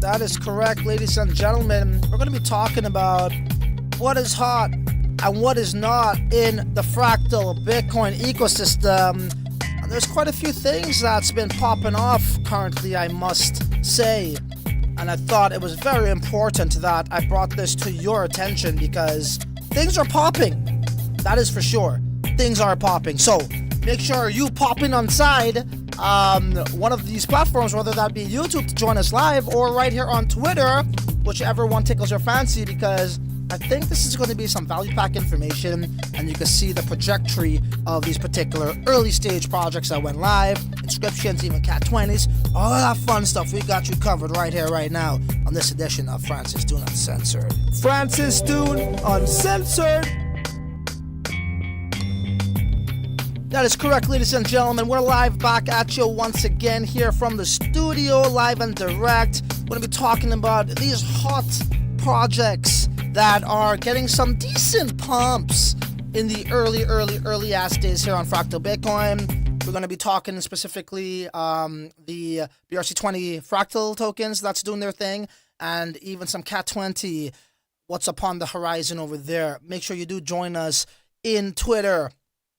That is correct, ladies and gentlemen. We're going to be talking about what is hot and what is not in the Fractal Bitcoin ecosystem. And there's quite a few things that's been popping off currently, I must say. And I thought it was very important that I brought this to your attention because things are popping. That is for sure. Things are popping. So make sure you pop in on side one of these platforms, whether that be YouTube to join us live or right here on Twitter, whichever one tickles your fancy, because I think this is going to be some value pack information and you can see the trajectory of these particular early stage projects that went live, inscriptions, even Cat 20s, all of that fun stuff. We got you covered right here, right now on this edition of Francis Dhun Uncensored. Francis Dhun Uncensored. That is correct, ladies and gentlemen. We're live back at you once again here from the studio, live and direct. We're going to be talking about these hot projects that are getting some decent pumps in the early ass days here on Fractal Bitcoin. We're going to be talking specifically the BRC20 Fractal tokens that's doing their thing, and even some Cat 20, what's upon the horizon over there. Make sure you do join us in Twitter.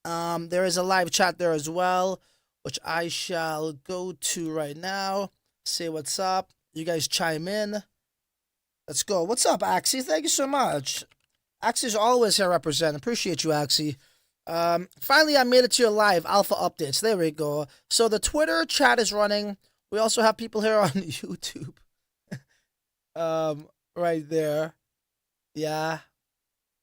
There is a live chat there as well, which I shall go to right now. Say what's up. You guys chime in. Let's go. What's up, Axie? Thank you so much. Axie's always here representing. Appreciate you, Axie. Finally, I made it to your live alpha updates. There we go. So the Twitter chat is running. We also have people here on YouTube. Right there. Yeah.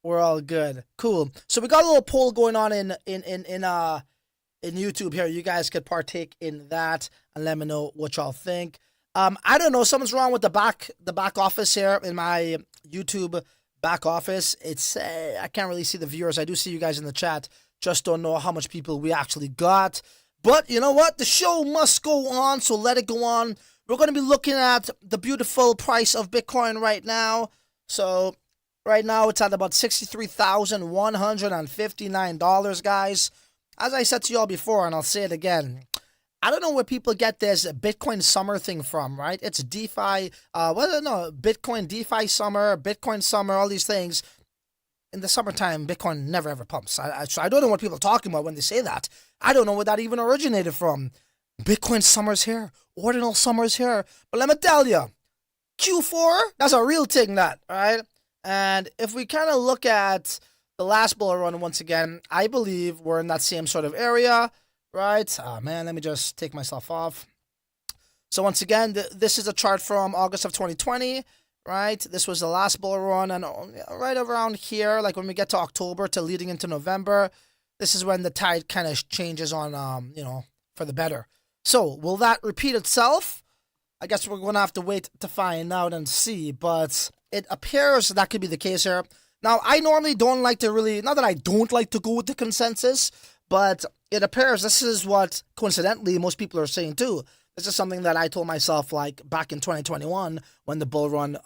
We're all good. Cool. So we got a little poll going on in YouTube here. You guys could partake in that and let me know what y'all think. I don't know. Something's wrong with the back office here in my YouTube back office. It's I can't really see the viewers. I do see you guys in the chat. Just don't know how much people we actually got. But you know what? The show must go on, so let it go on. We're going to be looking at the beautiful price of Bitcoin right now. So right now, it's at about $63,159, guys. As I said to y'all before, and I'll say it again, I don't know where people get this Bitcoin summer thing from, right? It's DeFi, Bitcoin DeFi summer, Bitcoin summer, all these things. In the summertime, Bitcoin never ever pumps. So I don't know what people are talking about when they say that. I don't know where that even originated from. Bitcoin summer's here. Ordinal summer's here. But let me tell you, Q4, that's a real thing, that, all right? And if we kind of look at the last bull run once again, I believe we're in that same sort of area, right? Oh, man, let me just take myself off. So once again, this is a chart from August of 2020, right? This was the last bull run, and right around here, like when we get to October to leading into November, this is when the tide kind of changes on, for the better. So will that repeat itself? I guess we're going to have to wait to find out and see, but it appears that could be the case here. Now, I normally don't like to not that I don't like to go with the consensus, but it appears this is what, coincidentally, most people are saying too. This is something that I told myself like back in 2021 when the bull run,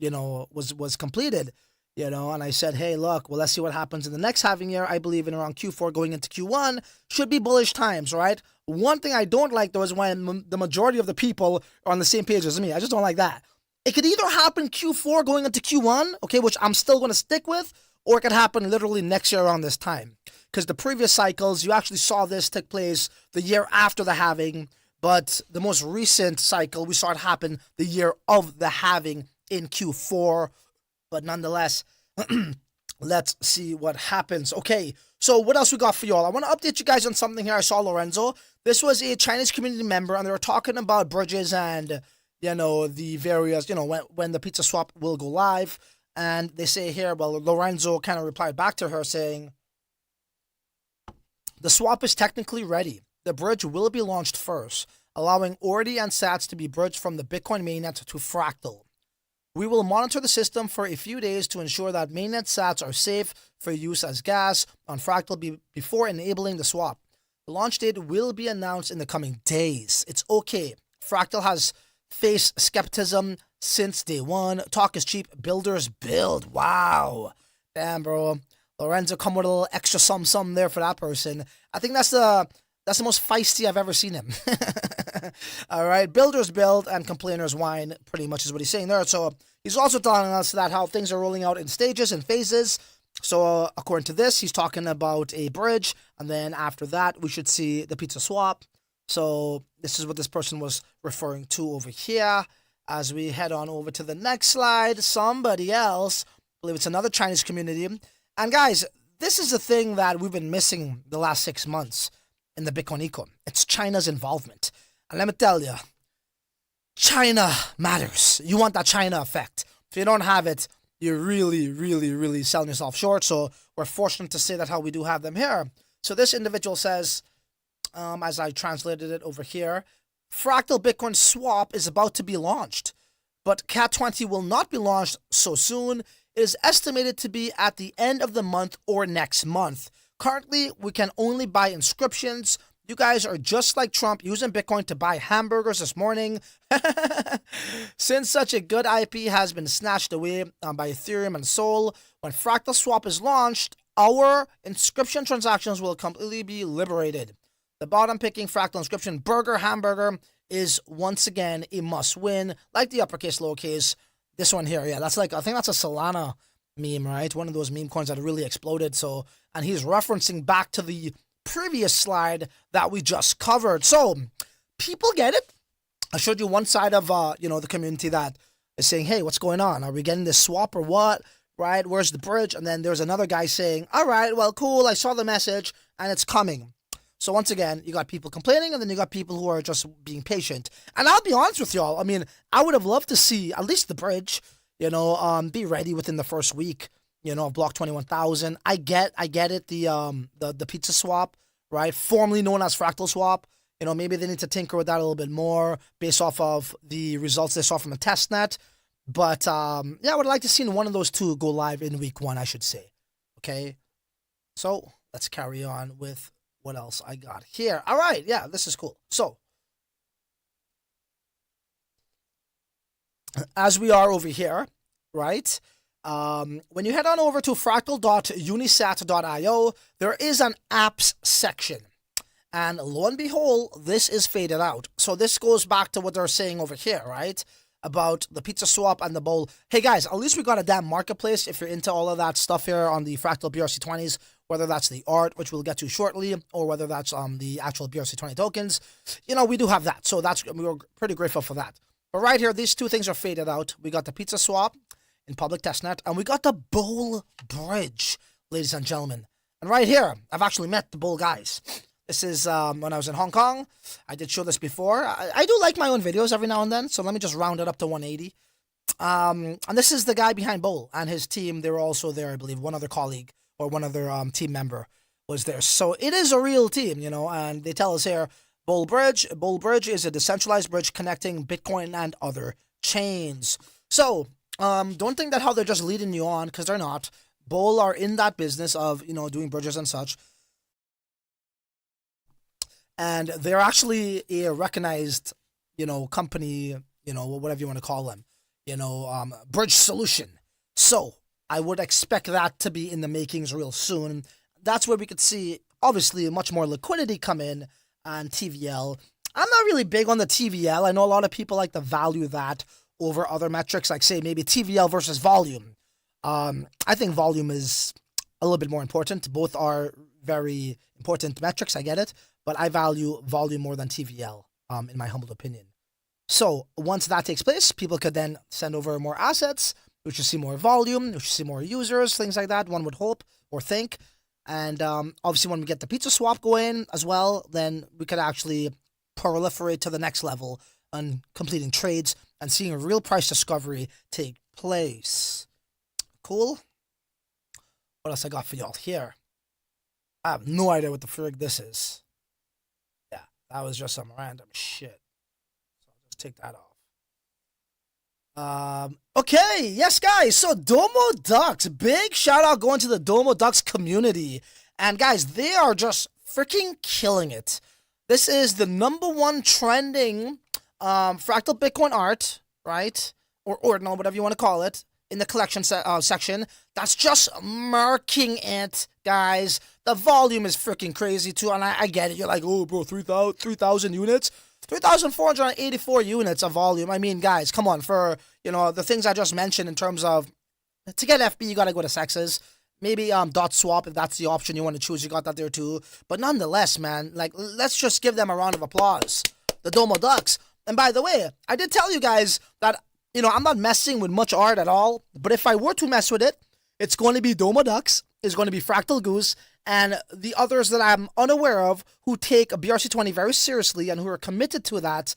was completed, and I said, hey, look, well, let's see what happens in the next halving year. I believe in around Q4 going into Q1 should be bullish times, right? One thing I don't like, though, is when the majority of the people are on the same page as me. I just don't like that. It could either happen Q4 going into Q1, okay, which I'm still going to stick with, or it could happen literally next year around this time. Because the previous cycles, you actually saw this take place the year after the halving, but the most recent cycle, we saw it happen the year of the halving in Q4. But nonetheless, let's see what happens. Okay, so what else we got for y'all? I want to update you guys on something here. I saw Lorenzo. This was a Chinese community member, and they were talking about bridges and the various, when the pizza swap will go live. And they say here, well, Lorenzo kind of replied back to her saying, the swap is technically ready. The bridge will be launched first, allowing ORDI and SATs to be bridged from the Bitcoin mainnet to Fractal. We will monitor the system for a few days to ensure that mainnet SATs are safe for use as gas on Fractal before enabling the swap. The launch date will be announced in the coming days. It's okay. Fractal has faced skepticism since day one. Talk is cheap. Builders build. Wow. Damn, bro. Lorenzo come with a little extra some there for that person. I think that's the most feisty I've ever seen him. All right, builders build and complainers whine, pretty much is what he's saying there. So he's also telling us that how things are rolling out in stages and phases. So according to this, he's talking about a bridge, and then after that, we should see the pizza swap. So this is what this person was referring to over here. As we head on over to the next slide, somebody else, I believe it's another Chinese community. And guys, this is the thing that we've been missing the last 6 months in the Bitcoin eco. It's China's involvement. And let me tell you, China matters. You want that China effect. If you don't have it, you're really, really, really selling yourself short. So we're fortunate to say that how we do have them here. So this individual says, as I translated it over here, Fractal Bitcoin swap is about to be launched, but CAT20 will not be launched so soon. It is estimated to be at the end of the month or next month. Currently, we can only buy inscriptions. You guys are just like Trump using Bitcoin to buy hamburgers this morning. Since such a good IP has been snatched away by Ethereum and Sol, when Fractal Swap is launched, our inscription transactions will completely be liberated. The bottom picking Fractal inscription burger hamburger is once again a must win, like the uppercase, lowercase. This one here, yeah, that's like, I think that's a Solana meme, right? One of those meme coins that really exploded. So, and he's referencing back to the previous slide that we just covered. So, people get it. I showed you one side of, the community that is saying, hey, what's going on? Are we getting this swap or what? Right? Where's the bridge? And then there's another guy saying, all right, well, cool. I saw the message and it's coming. So once again, you got people complaining, and then you got people who are just being patient. And I'll be honest with y'all. I mean, I would have loved to see at least the bridge, be ready within the first week, of block 21,000. I get it. The pizza swap, right? Formerly known as Fractal Swap. Maybe they need to tinker with that a little bit more based off of the results they saw from the test net. But I would like to see one of those two go live in week 1, I should say. Okay. So let's carry on with what else I got here. All right, yeah, this is cool. So, as we are over here, right, when you head on over to fractal.unisat.io, there is an apps section. And lo and behold, this is faded out. So this goes back to what they're saying over here, right, about the pizza swap and the bowl. Hey, guys, at least we got a damn marketplace if you're into all of that stuff here on the Fractal BRC20s. Whether that's the art, which we'll get to shortly, or whether that's the actual BRC20 tokens, we do have that. So we're pretty grateful for that. But right here, these two things are faded out. We got the pizza swap in public testnet, and we got the Bull Bridge, ladies and gentlemen. And right here, I've actually met the Bull guys. This is when I was in Hong Kong. I did show this before. I do like my own videos every now and then, so let me just round it up to 180. And this is the guy behind Bull and his team. They were also there, I believe, one other colleague or one other team member was there. So it is a real team, and they tell us here, Bull Bridge is a decentralized bridge connecting Bitcoin and other chains. So don't think that how they're just leading you on, because they're not. Bull are in that business of, doing bridges and such. And they're actually a recognized, company, whatever you want to call them, bridge solution. So I would expect that to be in the makings real soon. That's where we could see, obviously, much more liquidity come in on TVL. I'm not really big on the TVL. I know a lot of people like to value that over other metrics, like, say, maybe TVL versus volume. I think volume is a little bit more important. Both are very important metrics, I get it. But I value volume more than TVL, in my humble opinion. So once that takes place, people could then send over more assets. We should see more volume. We should see more users, things like that, one would hope or think. And obviously when we get the pizza swap going as well, then we could actually proliferate to the next level on completing trades and seeing a real price discovery take place. Cool. What else I got for y'all here? I have no idea what the frig this is. Yeah, that was just some random shit. So I'll just take that off. Okay, yes, guys. So Domo Ducks, big shout out going to the Domo Ducks community. And guys, they are just freaking killing it. This is the #1 trending Fractal Bitcoin art, right? Or ordinal, whatever you want to call it, in the collection section. That's just marking it, guys. The volume is freaking crazy too, and I get it. You're like, oh, bro, 3,000 units. 3,484 units of volume. I mean, guys, come on. For, the things I just mentioned in terms of, to get FB, you got to go to sexes. Maybe dot swap, if that's the option you want to choose. You got that there too. But nonetheless, man, like, let's just give them a round of applause. The Domo Ducks. And by the way, I did tell you guys that, I'm not messing with much art at all. But if I were to mess with it, it's going to be Domo Ducks, it's going to be Fractal Goose, and the others that I'm unaware of who take a BRC20 very seriously and who are committed to that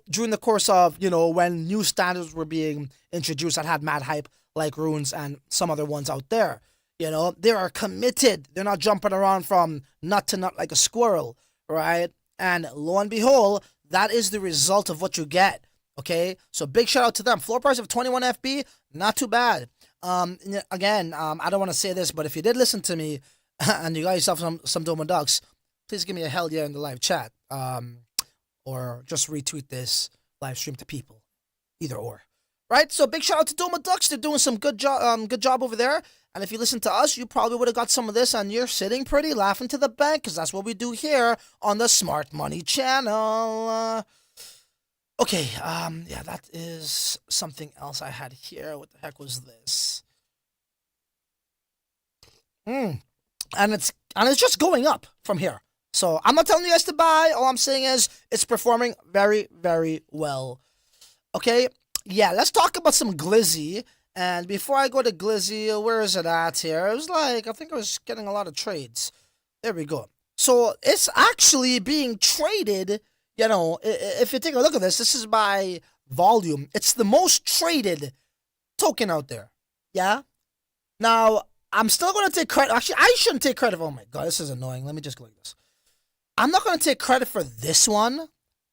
during the course of, when new standards were being introduced that had mad hype, like Runes and some other ones out there. They are committed. They're not jumping around from nut to nut like a squirrel, right? And lo and behold, that is the result of what you get, okay? So big shout out to them. Floor price of 21 FB, not too bad. Again, I don't want to say this, but if you did listen to me and you got yourself some Domo Ducks, please give me a hell yeah in the live chat, or just retweet this live stream to people, either or. Right, so big shout out to Domo Ducks. They're doing some good job over there. And if you listen to us, you probably would have got some of this, and you're sitting pretty, laughing to the bank, because that's what we do here on the Smart Money channel. Okay, yeah, that is something else I had here. What the heck was this? And it's just going up from here. So I'm not telling you guys to buy. All I'm saying is it's performing very, very well. Okay. Yeah, let's talk about some Glizzy. And before I go to Glizzy, where is it at here? It was like, I think I was getting a lot of trades. There we go. So it's actually being traded, if you take a look at this, this is by volume. It's the most traded token out there. Yeah? Now, I'm still going to take credit. Actually, I shouldn't take credit. Oh my God, this is annoying. Let me just go like this. I'm not going to take credit for this one.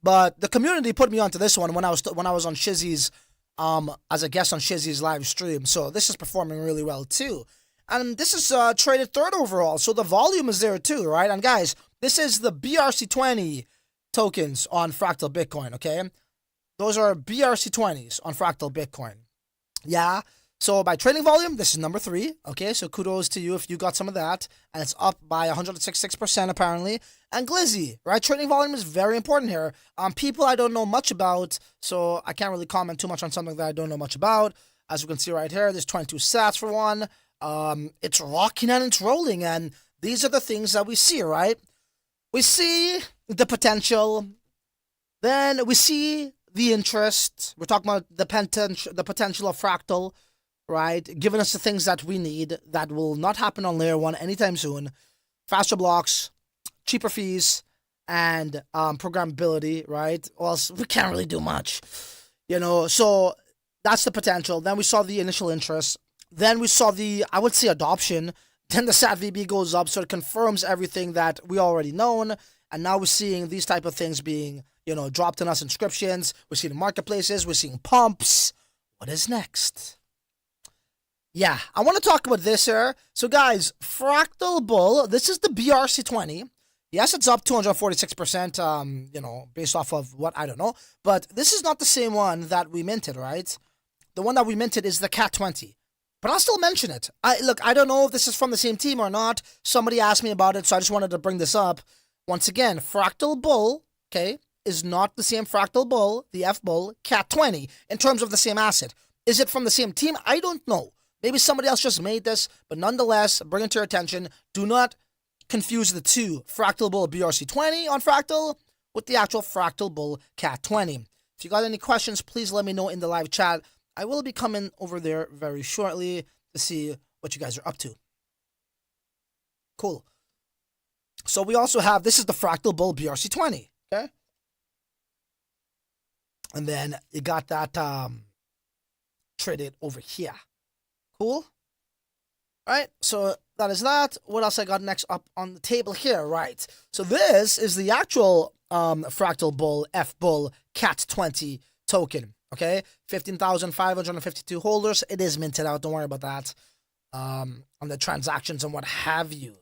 But the community put me onto this one when I was on Shizzy's, as a guest on Shizzy's live stream. So this is performing really well too. And this is traded third overall. So the volume is there too, right? And guys, this is the BRC20 tokens on Fractal Bitcoin, okay? Those are BRC20s on Fractal Bitcoin. Yeah. So by trading volume, this is number 3. Okay, so kudos to you if you got some of that. And it's up by 166% apparently. And Glizzy, right? Trading volume is very important here. People I don't know much about, so I can't really comment too much on something that I don't know much about. As you can see right here, there's 22 sats for one. It's rocking and it's rolling. And these are the things that we see, right? We see the potential. Then we see the interest. We're talking about the potential of Fractal, right? Giving us the things that we need that will not happen on layer 1 anytime soon. Faster blocks, cheaper fees, and programmability, right? Or else we can't really do much, so that's the potential. Then we saw the initial interest. Then we saw the, I would say, adoption. Then the SAT VB goes up, so it confirms everything that we already known. And now we're seeing these type of things being, dropped in us inscriptions. We're seeing marketplaces. We're seeing pumps. What is next? Yeah, I want to talk about this here. So guys, Fractal Bull, this is the BRC20. Yes, it's up 246%, based off of what, I don't know. But this is not the same one that we minted, right? The one that we minted is the Cat20. But I'll still mention it. I don't know if this is from the same team or not. Somebody asked me about it, so I just wanted to bring this up. Once again, Fractal Bull, okay, is not the same Fractal Bull, the F-Bull, Cat20, in terms of the same asset. Is it from the same team? I don't know. Maybe somebody else just made this, but nonetheless, bring it to your attention. Do not confuse the two. Fractal Bull BRC20 on Fractal with the actual Fractal Bull Cat20. If you got any questions, please let me know in the live chat. I will be coming over there very shortly to see what you guys are up to. Cool. So we also have, this is the Fractal Bull BRC20, okay? And then you got that traded over here. Cool. All right, so that is that. What else I got next up on the table here? Right. So this is the actual Fractal Bull F-Bull Cat20 token. Okay, 15,552 holders. It is minted out. Don't worry about that. On the transactions and what have you.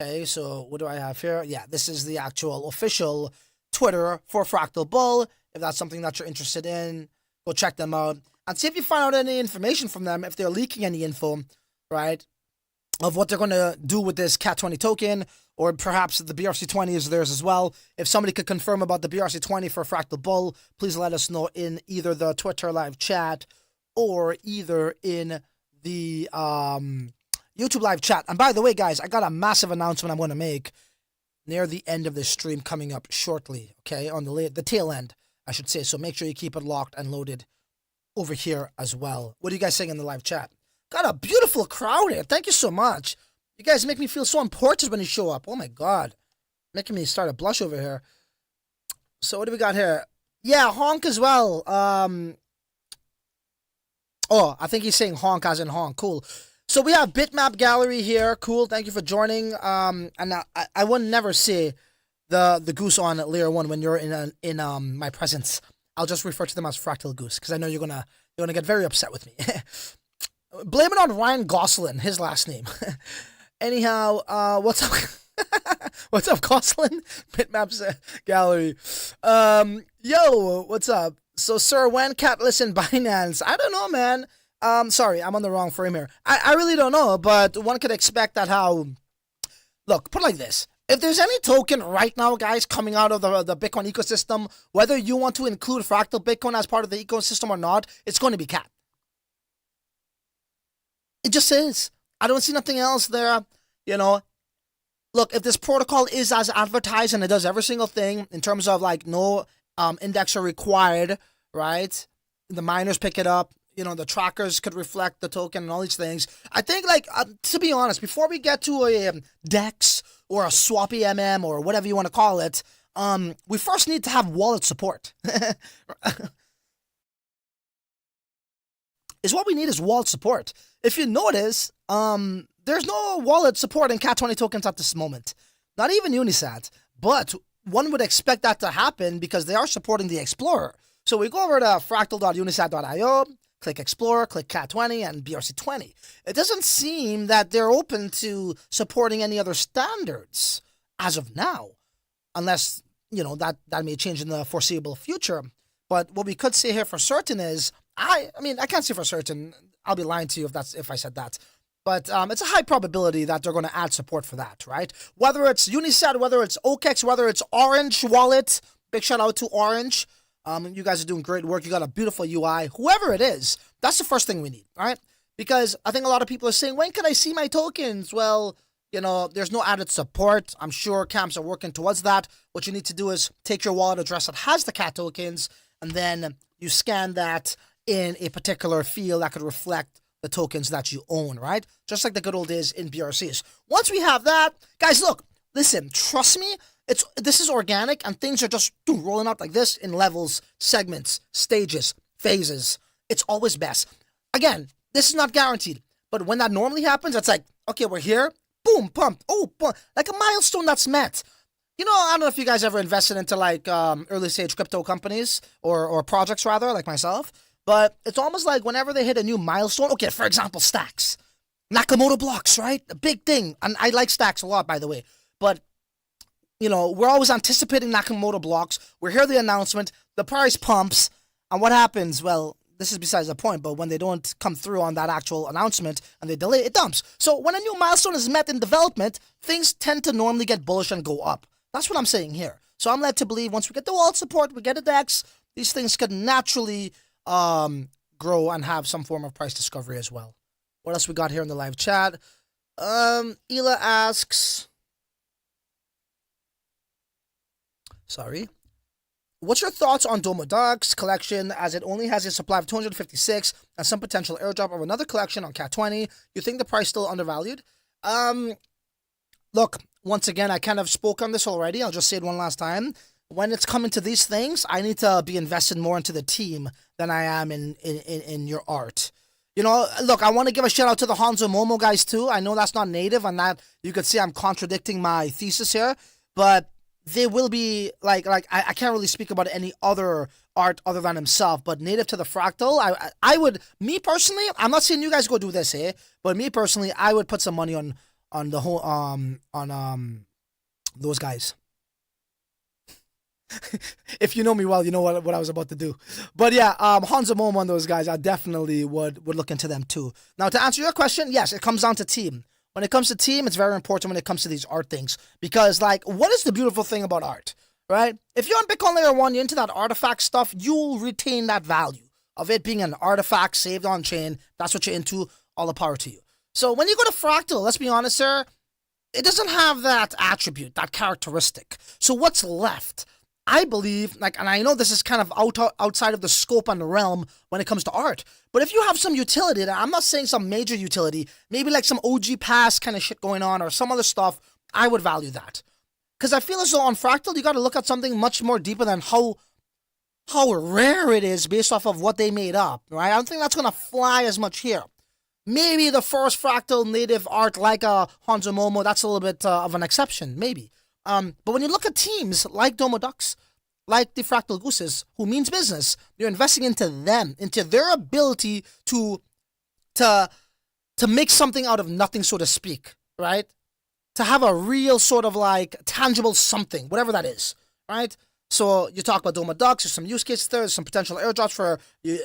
Okay, so what do I have here? Yeah, this is the actual official Twitter for Fractal Bull. If that's something that you're interested in, go check them out. And see if you find out any information from them, if they're leaking any info, right, of what they're going to do with this Cat20 token, or perhaps the BRC20 is theirs as well. If somebody could confirm about the BRC20 for Fractal Bull, please let us know in either the Twitter live chat or either in the YouTube live chat. And by the way, guys, I got a massive announcement I'm going to make near the end of this stream coming up shortly, okay, on the tail end, I should say. So make sure you keep it locked and loaded over here as well. What are you guys saying in the live chat? Got a beautiful crowd here. Thank you so much. You guys make me feel so important when you show up. Oh my God. Making me start to blush over here. So what do we got here? Yeah, honk as well. Oh, I think he's saying honk as in honk. Cool. So we have Bitmap Gallery here. Cool. Thank you for joining. And I would never say the goose on layer 1 when you're in my presence. I'll just refer to them as Fractal Goose because I know you're gonna get very upset with me. Blame it on Ryan Gosselin, his last name. Anyhow, what's up? What's up, Gosselin? Bitmaps Gallery. Yo, what's up? So, sir, when Catalyst and Binance? I don't know, man. Sorry, I'm on the wrong frame here. I really don't know, but one could expect that how... Look, put it like this. If there's any token right now, guys, coming out of the Bitcoin ecosystem, whether you want to include Fractal Bitcoin as part of the ecosystem or not, it's going to be CAT. It just is. I don't see nothing else there, you know. Look, if this protocol is as advertised and it does every single thing in terms of, like, no indexer required, right? The miners pick it up. You know, the trackers could reflect the token and all these things. I think, like, to be honest, before we get to a DEX or a swappy MM or whatever you want to call it, we first need to have wallet support. Is what we need is wallet support. If you notice, there's no wallet support in CAT20 tokens at this moment. Not even Unisat. But one would expect that to happen because they are supporting the Explorer. So we go over to fractal.unisat.io, click Explorer, click CAT20 and BRC20. It doesn't seem that they're open to supporting any other standards as of now. Unless, you know, that may change in the foreseeable future. But what we could say here for certain is, I mean, I can't say for certain. I'll be lying to you if I said that. But it's a high probability that they're going to add support for that, right? Whether it's Unisat, whether it's OKEX, whether it's Orange Wallet. Big shout out to Orange. You guys are doing great work. You got a beautiful UI. Whoever it is, that's the first thing we need, right? Because I think a lot of people are saying, when can I see my tokens? Well, you know, there's no added support. I'm sure camps are working towards that. What you need to do is take your wallet address that has the CAT tokens, and then you scan that in a particular field that could reflect the tokens that you own, right? Just like the good old days in BRCs. Once we have that, guys, look, listen, trust me, this is organic and things are just rolling out like this in levels, segments, stages, phases. It's always best. Again, this is not guaranteed, but when that normally happens, it's like, okay, we're here, boom, pumped, oh, boom, like a milestone that's met. You know, I don't know if you guys ever invested into like early stage crypto companies or projects rather, like myself. But it's almost like whenever they hit a new milestone, okay, for example, stacks. Nakamoto blocks, right? A big thing. And I like stacks a lot, by the way. But, you know, we're always anticipating Nakamoto blocks. We hear the announcement, the price pumps, and what happens? Well, this is besides the point, but when they don't come through on that actual announcement and they delay, it dumps. So when a new milestone is met in development, things tend to normally get bullish and go up. That's what I'm saying here. So I'm led to believe once we get the wallet support, we get a DEX, these things could naturally grow and have some form of price discovery as well. What else we got here in the live chat? Ela asks, sorry, what's your thoughts on Domo Ducks collection as it only has a supply of 256 and some potential airdrop of another collection on CAT20? You think the price still undervalued? Look, once again, I kind of spoke on this already. I'll just say it one last time. When it's coming to these things, I need to be invested more into the team than I am in your art. You know, look, I want to give a shout out to the Hanzo Momo guys too. I know that's not native and that you could see I'm contradicting my thesis here, but they will be like I can't really speak about any other art other than himself, but native to the Fractal, I would, me personally, I'm not saying you guys go do this, but me personally, I would put some money on the whole on those guys. If you know me well, you know what I was about to do. But yeah, Hanzo Momo and those guys, I definitely would look into them too. Now, to answer your question, yes, it comes down to team. when it comes to team, it's very important when it comes to these art things. Because, like, what is the beautiful thing about art, right? If you're on Bitcoin Layer 1, you're into that artifact stuff, you'll retain that value of it being an artifact saved on chain. That's what you're into. All the power to you. So when you go to Fractal, let's be honest, sir, it doesn't have that attribute, that characteristic. So what's left? I believe, like, and I know this is kind of outside of the scope and the realm when it comes to art, but if you have some utility, and I'm not saying some major utility, maybe like some OG pass kind of shit going on or some other stuff, I would value that. Because I feel as though on Fractal, you got to look at something much more deeper than how rare it is based off of what they made up, right? I don't think that's going to fly as much here. Maybe the first Fractal native art like a Hanzo Momo, that's a little bit of an exception, maybe. But when you look at teams like Domo Ducks, like the Fractal Gooses, who means business, you're investing into them, into their ability to make something out of nothing, so to speak, right? To have a real sort of like tangible something, whatever that is, right? So you talk about Domo Ducks, there's some use cases there, there's some potential airdrops for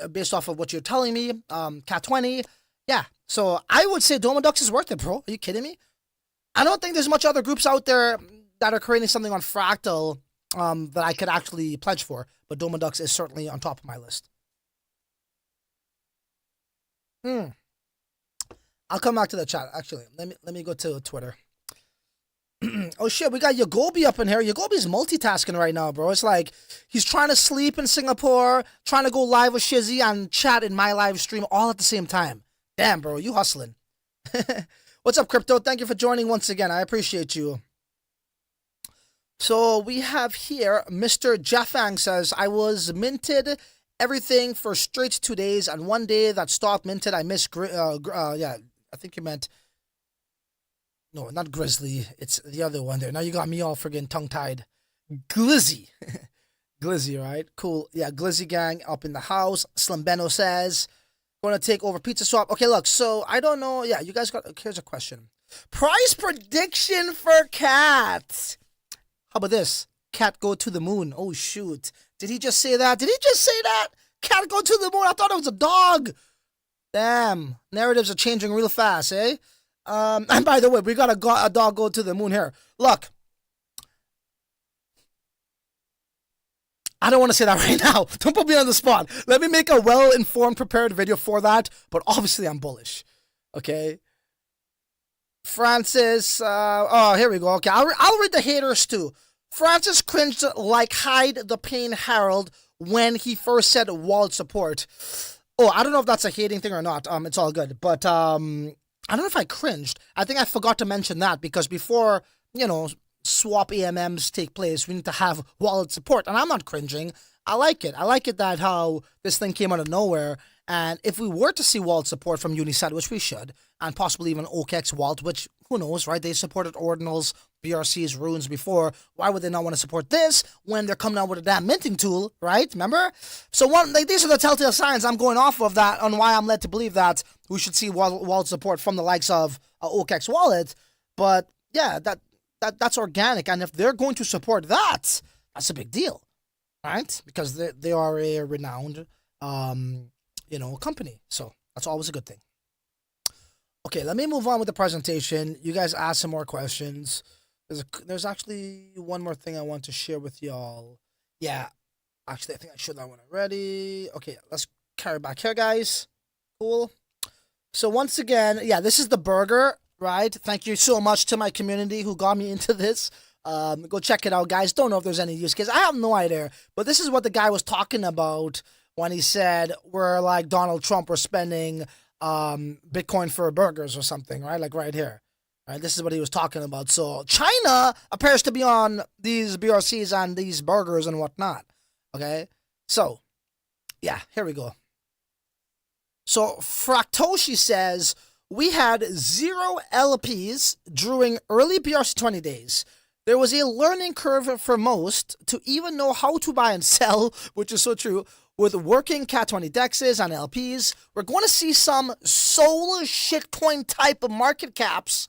based off of what you're telling me, Cat 20. Yeah, so I would say Domo Ducks is worth it, bro. Are you kidding me? I don't think there's much other groups out there that are creating something on Fractal that I could actually pledge for, but Domo Ducks is certainly on top of my list. I'll come back to the chat, actually. Let me go to Twitter. Oh shit, we got Yagobi up in here. Yagobi's multitasking right now, bro. It's like he's trying to sleep in Singapore, trying to go live with Shizzy and chat in my live stream all at the same time. Damn, bro, you hustling. What's up, Crypto? Thank you for joining once again. I appreciate you. So we have here, Mr. Jaffang says, I was minted everything for straight 2 days, and one day that stopped minted, I missed, yeah, I think you meant, no, not Grizzly, it's the other one there. Now you got me all friggin' tongue-tied. Glizzy. Glizzy, right? Cool. Yeah, Glizzy gang up in the house. Slim Benno says, going to take over Pizza Swap. Okay, look, so I don't know. Yeah, you guys got, here's a question. Price prediction for Cat. How about this? Cat go to the moon. Oh, shoot. Did he just say that? Did he just say that? Cat go to the moon. I thought it was a dog. Damn. Narratives are changing real fast, eh? And by the way, we got a dog go to the moon here. Look. I don't want to say that right now. Don't put me on the spot. Let me make a well-informed, prepared video for that. But obviously, I'm bullish. Okay? Francis, oh, here we go. Okay, I'll read the haters too. Francis cringed like Hyde the Pain Harold when he first said wallet support. Oh, I don't know if that's a hating thing or not. It's all good. But, I don't know if I cringed. I think I forgot to mention that because before, you know, swap AMMs take place, we need to have wallet support. And I'm not cringing. I like it. I like it that how this thing came out of nowhere. And if we were to see wallet support from Unisat, which we should, and possibly even OKX wallet, which, who knows, right? They supported ordinals, BRCs, runes before. Why would they not want to support this when they're coming out with a damn minting tool, right? Remember? So these are the telltale signs I'm going off of that on why I'm led to believe that we should see wallet support from the likes of OKX wallet. But yeah, that's organic. And if they're going to support that, that's a big deal, right? Because they are a renowned, company. So that's always a good thing. Okay, let me move on with the presentation. You guys asked some more questions. There's actually one more thing I want to share with y'all. Yeah, actually, I think I showed that one already. Okay, let's carry back here, guys. Cool. So once again, yeah, this is the burger, right? Thank you so much to my community who got me into this. Go check it out, guys. Don't know if there's any use case. I have no idea. But this is what the guy was talking about when he said we're like Donald Trump, we're spending Bitcoin for burgers or something, right? Like right here. Right? This is what he was talking about. So China appears to be on these BRCs and these burgers and whatnot. Okay? So, yeah, here we go. So Fractoshi says, we had 0 LPs during early BRC 20 days. There was a learning curve for most to even know how to buy and sell, which is so true. With working Cat20 dexes and LPs, we're going to see some solar shitcoin type of market caps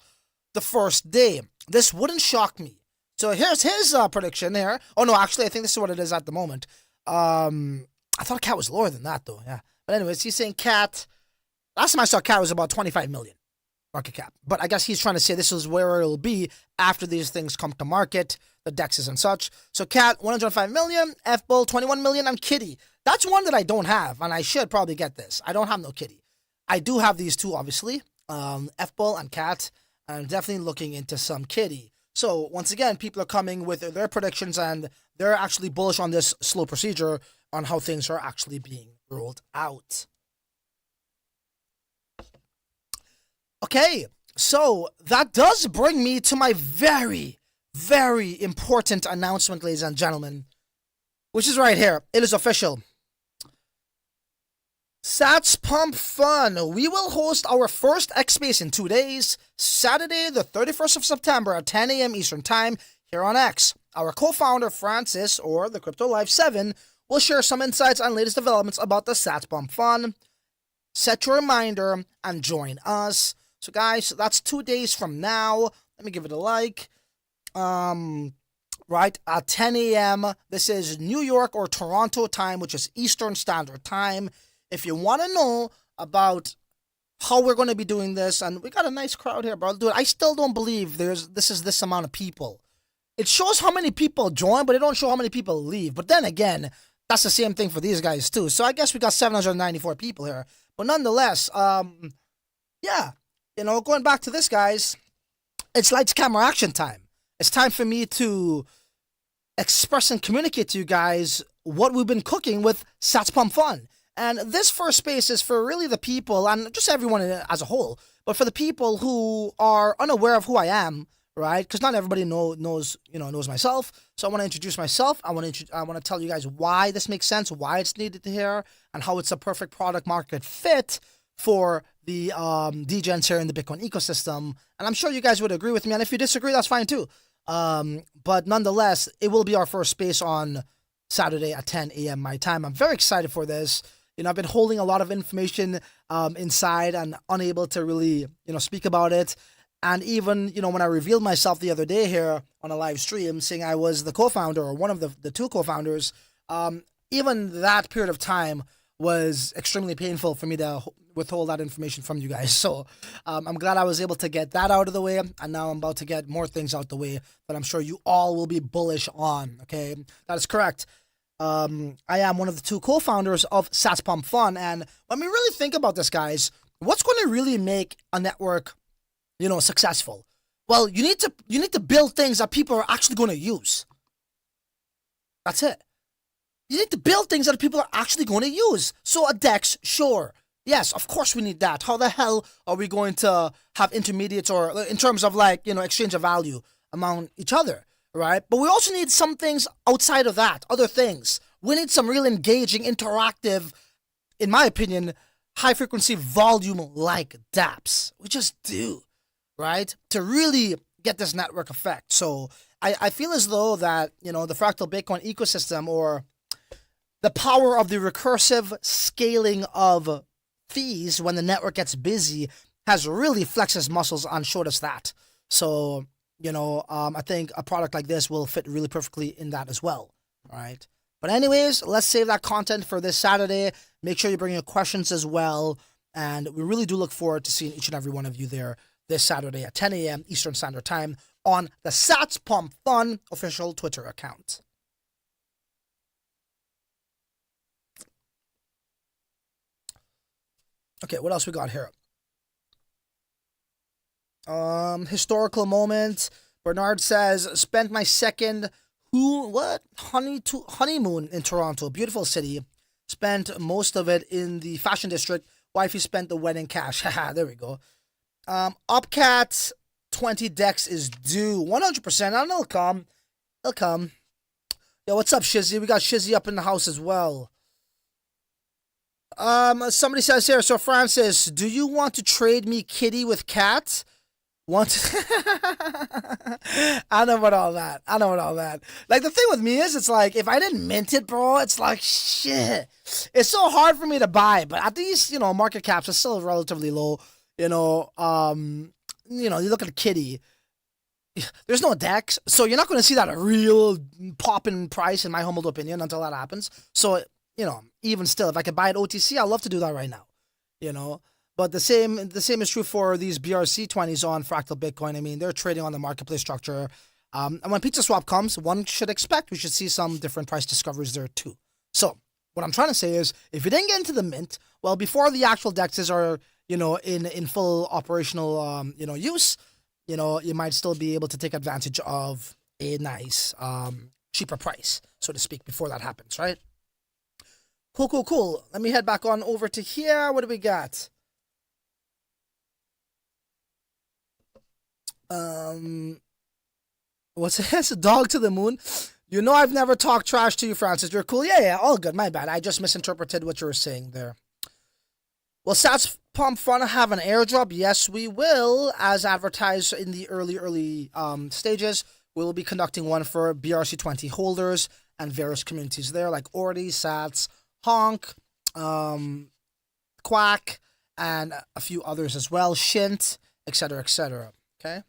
the first day. This wouldn't shock me. So here's his prediction here. Oh no, actually, I think this is what it is at the moment. I thought Cat was lower than that though. Yeah, but anyways, he's saying Cat. Last time I saw Cat was about 25 million. market cap. But I guess he's trying to say this is where it'll be after these things come to market, the dexes and such. So Cat, 105 million, F-Bull, 21 million, and Kitty. That's one that I don't have, and I should probably get this. I don't have no Kitty. I do have these two, obviously, F-Bull and Cat, and I'm definitely looking into some Kitty. So once again, people are coming with their predictions, and they're actually bullish on this slow procedure on how things are actually being rolled out. Okay, so that does bring me to my very, very important announcement, ladies and gentlemen, which is right here. It is official. Sats Pump Fun. We will host our first X Space in 2 days, Saturday, the 31st of September at 10 a.m. Eastern Time here on X. Our co-founder, Francis, or the Crypto Life 7, will share some insights and latest developments about the Sats Pump Fun. Set your reminder and join us. So guys, that's 2 days from now. Let me give it a like. Right, at 10 a.m. This is New York or Toronto time, which is Eastern Standard Time. If you want to know about how we're going to be doing this, and we got a nice crowd here, bro. Dude, I still don't believe this is this amount of people. It shows how many people join, but it don't show how many people leave. But then again, that's the same thing for these guys too. So I guess we got 794 people here. But nonetheless, yeah. You know, going back to this, guys, it's lights, camera, action time. It's time for me to express and communicate to you guys what we've been cooking with Sats Pump Fun. And this first space is for really the people, and just everyone as a whole, but for the people who are unaware of who I am, right? Because not everybody knows myself. So I want to introduce myself. I want to tell you guys why this makes sense, why it's needed to hear, and how it's a perfect product market fit for the degens here in the Bitcoin ecosystem. And I'm sure you guys would agree with me. And if you disagree, that's fine too. But nonetheless, it will be our first space on Saturday at 10 a.m. my time. I'm very excited for this. You know, I've been holding a lot of information inside and unable to really, speak about it. And even, when I revealed myself the other day here on a live stream, saying I was the co-founder or one of the two co-founders, even that period of time was extremely painful for me to withhold that information from you guys. So I'm glad I was able to get that out of the way. And now I'm about to get more things out the way that I'm sure you all will be bullish on. Okay, that is correct. I am one of the two co-founders of Sats Pump Fun. And when we really think about this, guys, what's going to really make a network, successful? Well, you need to build things that people are actually going to use. That's it. You need to build things that people are actually going to use. So a DEX, sure. Yes, of course we need that. How the hell are we going to have intermediates or in terms of exchange of value among each other, right? But we also need some things outside of that, other things. We need some real engaging, interactive, in my opinion, high frequency volume like dApps. We just do, right? To really get this network effect. So I feel as though that, the Fractal Bitcoin ecosystem or the power of the recursive scaling of fees when the network gets busy has really flexed its muscles and showed us that. So, I think a product like this will fit really perfectly in that as well. All right. But anyways, let's save that content for this Saturday. Make sure you bring your questions as well. And we really do look forward to seeing each and every one of you there this Saturday at 10 a.m. Eastern Standard Time on the Sats Pump Fun official Twitter account. Okay, what else we got here? Historical moment. Bernard says, spent my second honeymoon in Toronto, beautiful city. Spent most of it in the fashion district. Wifey spent the wedding cash. Haha, there we go. Upcat 20 DEX is due 100%. I know it'll come. It'll come. Yo, what's up, Shizzy? We got Shizzy up in the house as well. Somebody says here, so Francis, do you want to trade me Kitty with Cat? I know about all that. Like, the thing with me is, it's like, if I didn't mint it, bro, it's like, shit. It's so hard for me to buy, but at these, market caps are still relatively low. You look at a Kitty. There's no DEX, so you're not going to see that a real pop in price, in my humble opinion, until that happens. So, even still, if I could buy it OTC, I'd love to do that right now, But the same is true for these BRC20s on Fractal Bitcoin. I mean, they're trading on the marketplace structure. And when Pizza Swap comes, one should expect we should see some different price discoveries there too. So what I'm trying to say is, if you didn't get into the mint, well, before the actual dexes are, in full operational, use, you might still be able to take advantage of a nice, cheaper price, so to speak, before that happens, right? Cool. Let me head back on over to here. What do we got? What's this? A dog to the moon? I've never talked trash to you, Francis. You're cool. Yeah, all good. My bad. I just misinterpreted what you were saying there. Will Sats Pump Fun have an airdrop? Yes, we will. As advertised in the early stages, we will be conducting one for BRC20 holders and various communities there, like Ordy, Sats, Honk, Quack, and a few others as well, Shint, etc., etc. Okay?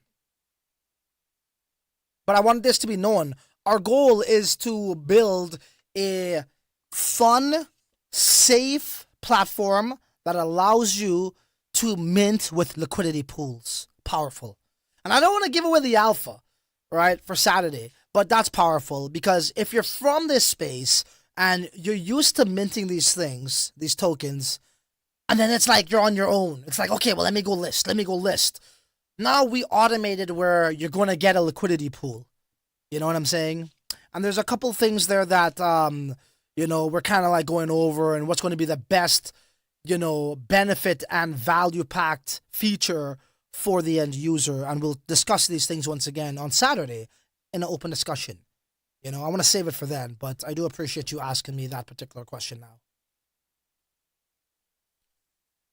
But I want this to be known. Our goal is to build a fun, safe platform that allows you to mint with liquidity pools. Powerful. And I don't want to give away the alpha, right, for Saturday, but that's powerful, because if you're from this space and you're used to minting these things, these tokens, and then it's like you're on your own. It's like, okay, well, let me go list. Now we automated where you're going to get a liquidity pool. You know what I'm saying? And there's a couple things there that, we're kind of like going over, and what's going to be the best, benefit and value-packed feature for the end user. And we'll discuss these things once again on Saturday in an open discussion. I want to save it for then, but I do appreciate you asking me that particular question now.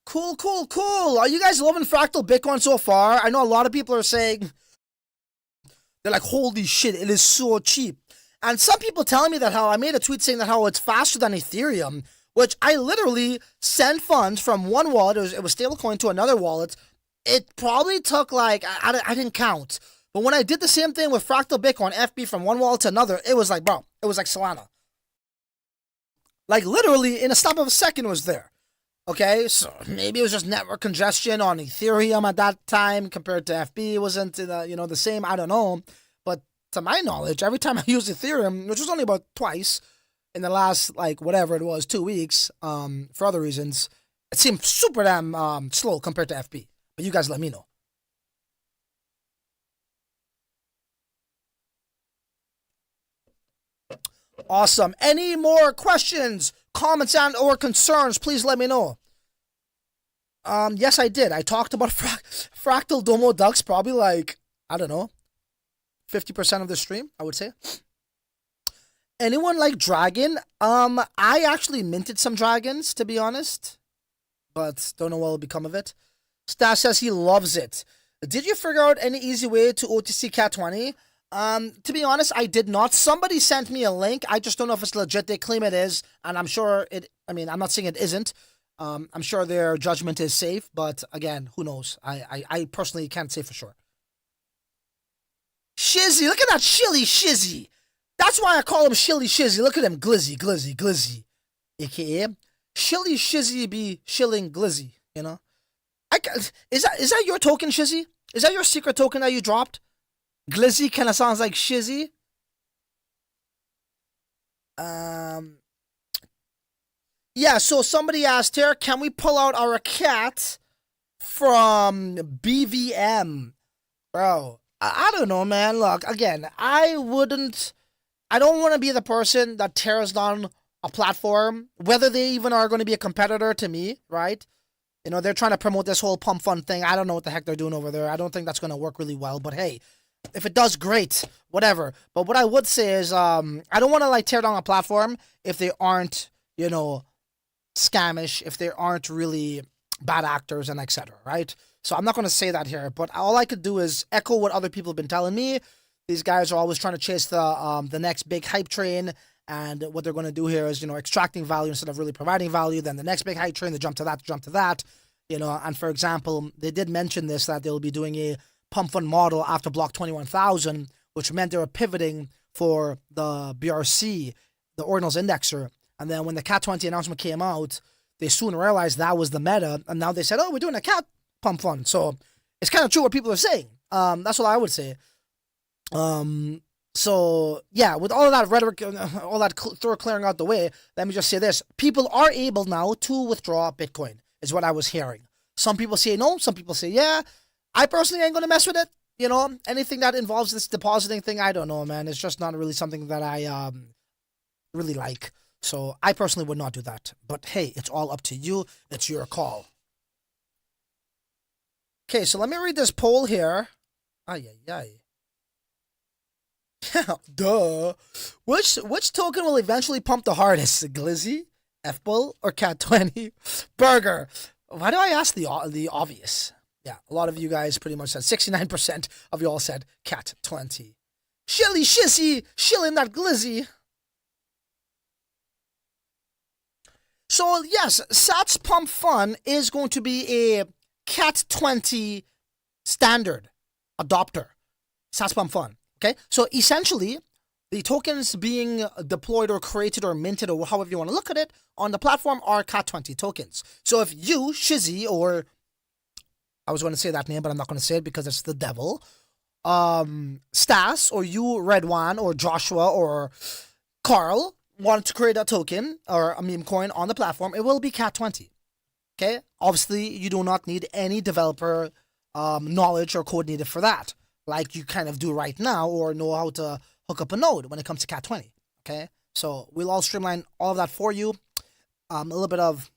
Cool. Are you guys loving Fractal Bitcoin so far? I know a lot of people are saying, they're like, holy shit, it is so cheap. And some people telling me that how I made a tweet saying that how it's faster than Ethereum, which I literally sent funds from one wallet, it was stablecoin, to another wallet. It probably took like, I didn't count. But when I did the same thing with Fractal Bitcoin, FB, from one wallet to another, it was like, bro, it was like Solana. Like literally in a snap of a second it was there. Okay, so maybe it was just network congestion on Ethereum at that time compared to FB. It wasn't, the same. I don't know. But to my knowledge, every time I use Ethereum, which was only about twice in the last, 2 weeks, for other reasons, it seemed super damn slow compared to FB. But you guys let me know. Awesome. Any more questions, comments, and or concerns, please let me know. Yes, I did. I talked about Fractal Domo Ducks probably 50% of the stream, I would say. Anyone like Dragon? I actually minted some dragons, to be honest, but don't know what will become of it. Stash says he loves it. Did you figure out any easy way to OTC Cat 20? To be honest, I did not. Somebody sent me a link. I just don't know if it's legit. They claim it is, and I'm sure I'm not saying it isn't. I'm sure their judgment is safe, but again, who knows? I personally can't say for sure. Shizzy, look at that shilly shizzy. That's why I call him shilly shizzy. Look at him, glizzy. AKA, shilly shizzy be shilling glizzy, Is that your token, Shizzy? Is that your secret token that you dropped? Glizzy kind of sounds like Shizzy. Yeah, so somebody asked here, can we pull out our cat from BVM? Bro, I don't know, man. Look, again, I don't want to be the person that tears down a platform, whether they even are going to be a competitor to me, right? They're trying to promote this whole pump fun thing. I don't know what the heck they're doing over there. I don't think that's going to work really well, but hey, if it does, great, whatever. But what I would say is, I don't want to tear down a platform if they aren't, scamish, if they aren't really bad actors and etc. Right? So I'm not going to say that here, but all I could do is echo what other people have been telling me. These guys are always trying to chase the next big hype train, and what they're going to do here is, extracting value instead of really providing value. Then the next big hype train, they jump to that, And for example, they did mention this, that they'll be doing a pump fund model after block 21,000, which meant they were pivoting for the BRC, the Ordinals Indexer. And then when the Cat 20 announcement came out, they soon realized that was the meta, and now they said, oh, we're doing a cat pump fund. So it's kind of true what people are saying. That's what I would say. So yeah, with all of that rhetoric, all that clearing out the way, let me just say this: people are able now to withdraw Bitcoin, is what I was hearing. Some people say no, some people say yeah. I personally ain't gonna mess with it. You know, anything that involves this depositing thing, I don't know, man. It's just not really something that I really like. So I personally would not do that. But hey, it's all up to you. It's your call. Okay, so let me read this poll here. Ay, ay, ay. Duh. Which token will eventually pump the hardest? Glizzy, F-Bull, or Cat20? Burger. Why do I ask the obvious? Yeah, a lot of you guys pretty much said 69% of you all said Cat20. Shilly shissy, shilling that glizzy. So yes, Sats Pump Fun is going to be a Cat20 standard adopter. Sats Pump Fun. Okay, so essentially, the tokens being deployed or created or minted or however you want to look at it on the platform are Cat20 tokens. So if you, Shizzy, or I was going to say that name, but I'm not going to say it because it's the devil, Stas, or you, Redwan, or Joshua, or Carl, want to create a token or a meme coin on the platform, it will be Cat20. Okay, obviously, you do not need any developer knowledge or code needed for that, like you kind of do right now, or know how to hook up a node when it comes to Cat20. Okay, so we'll all streamline all of that for you. A little bit of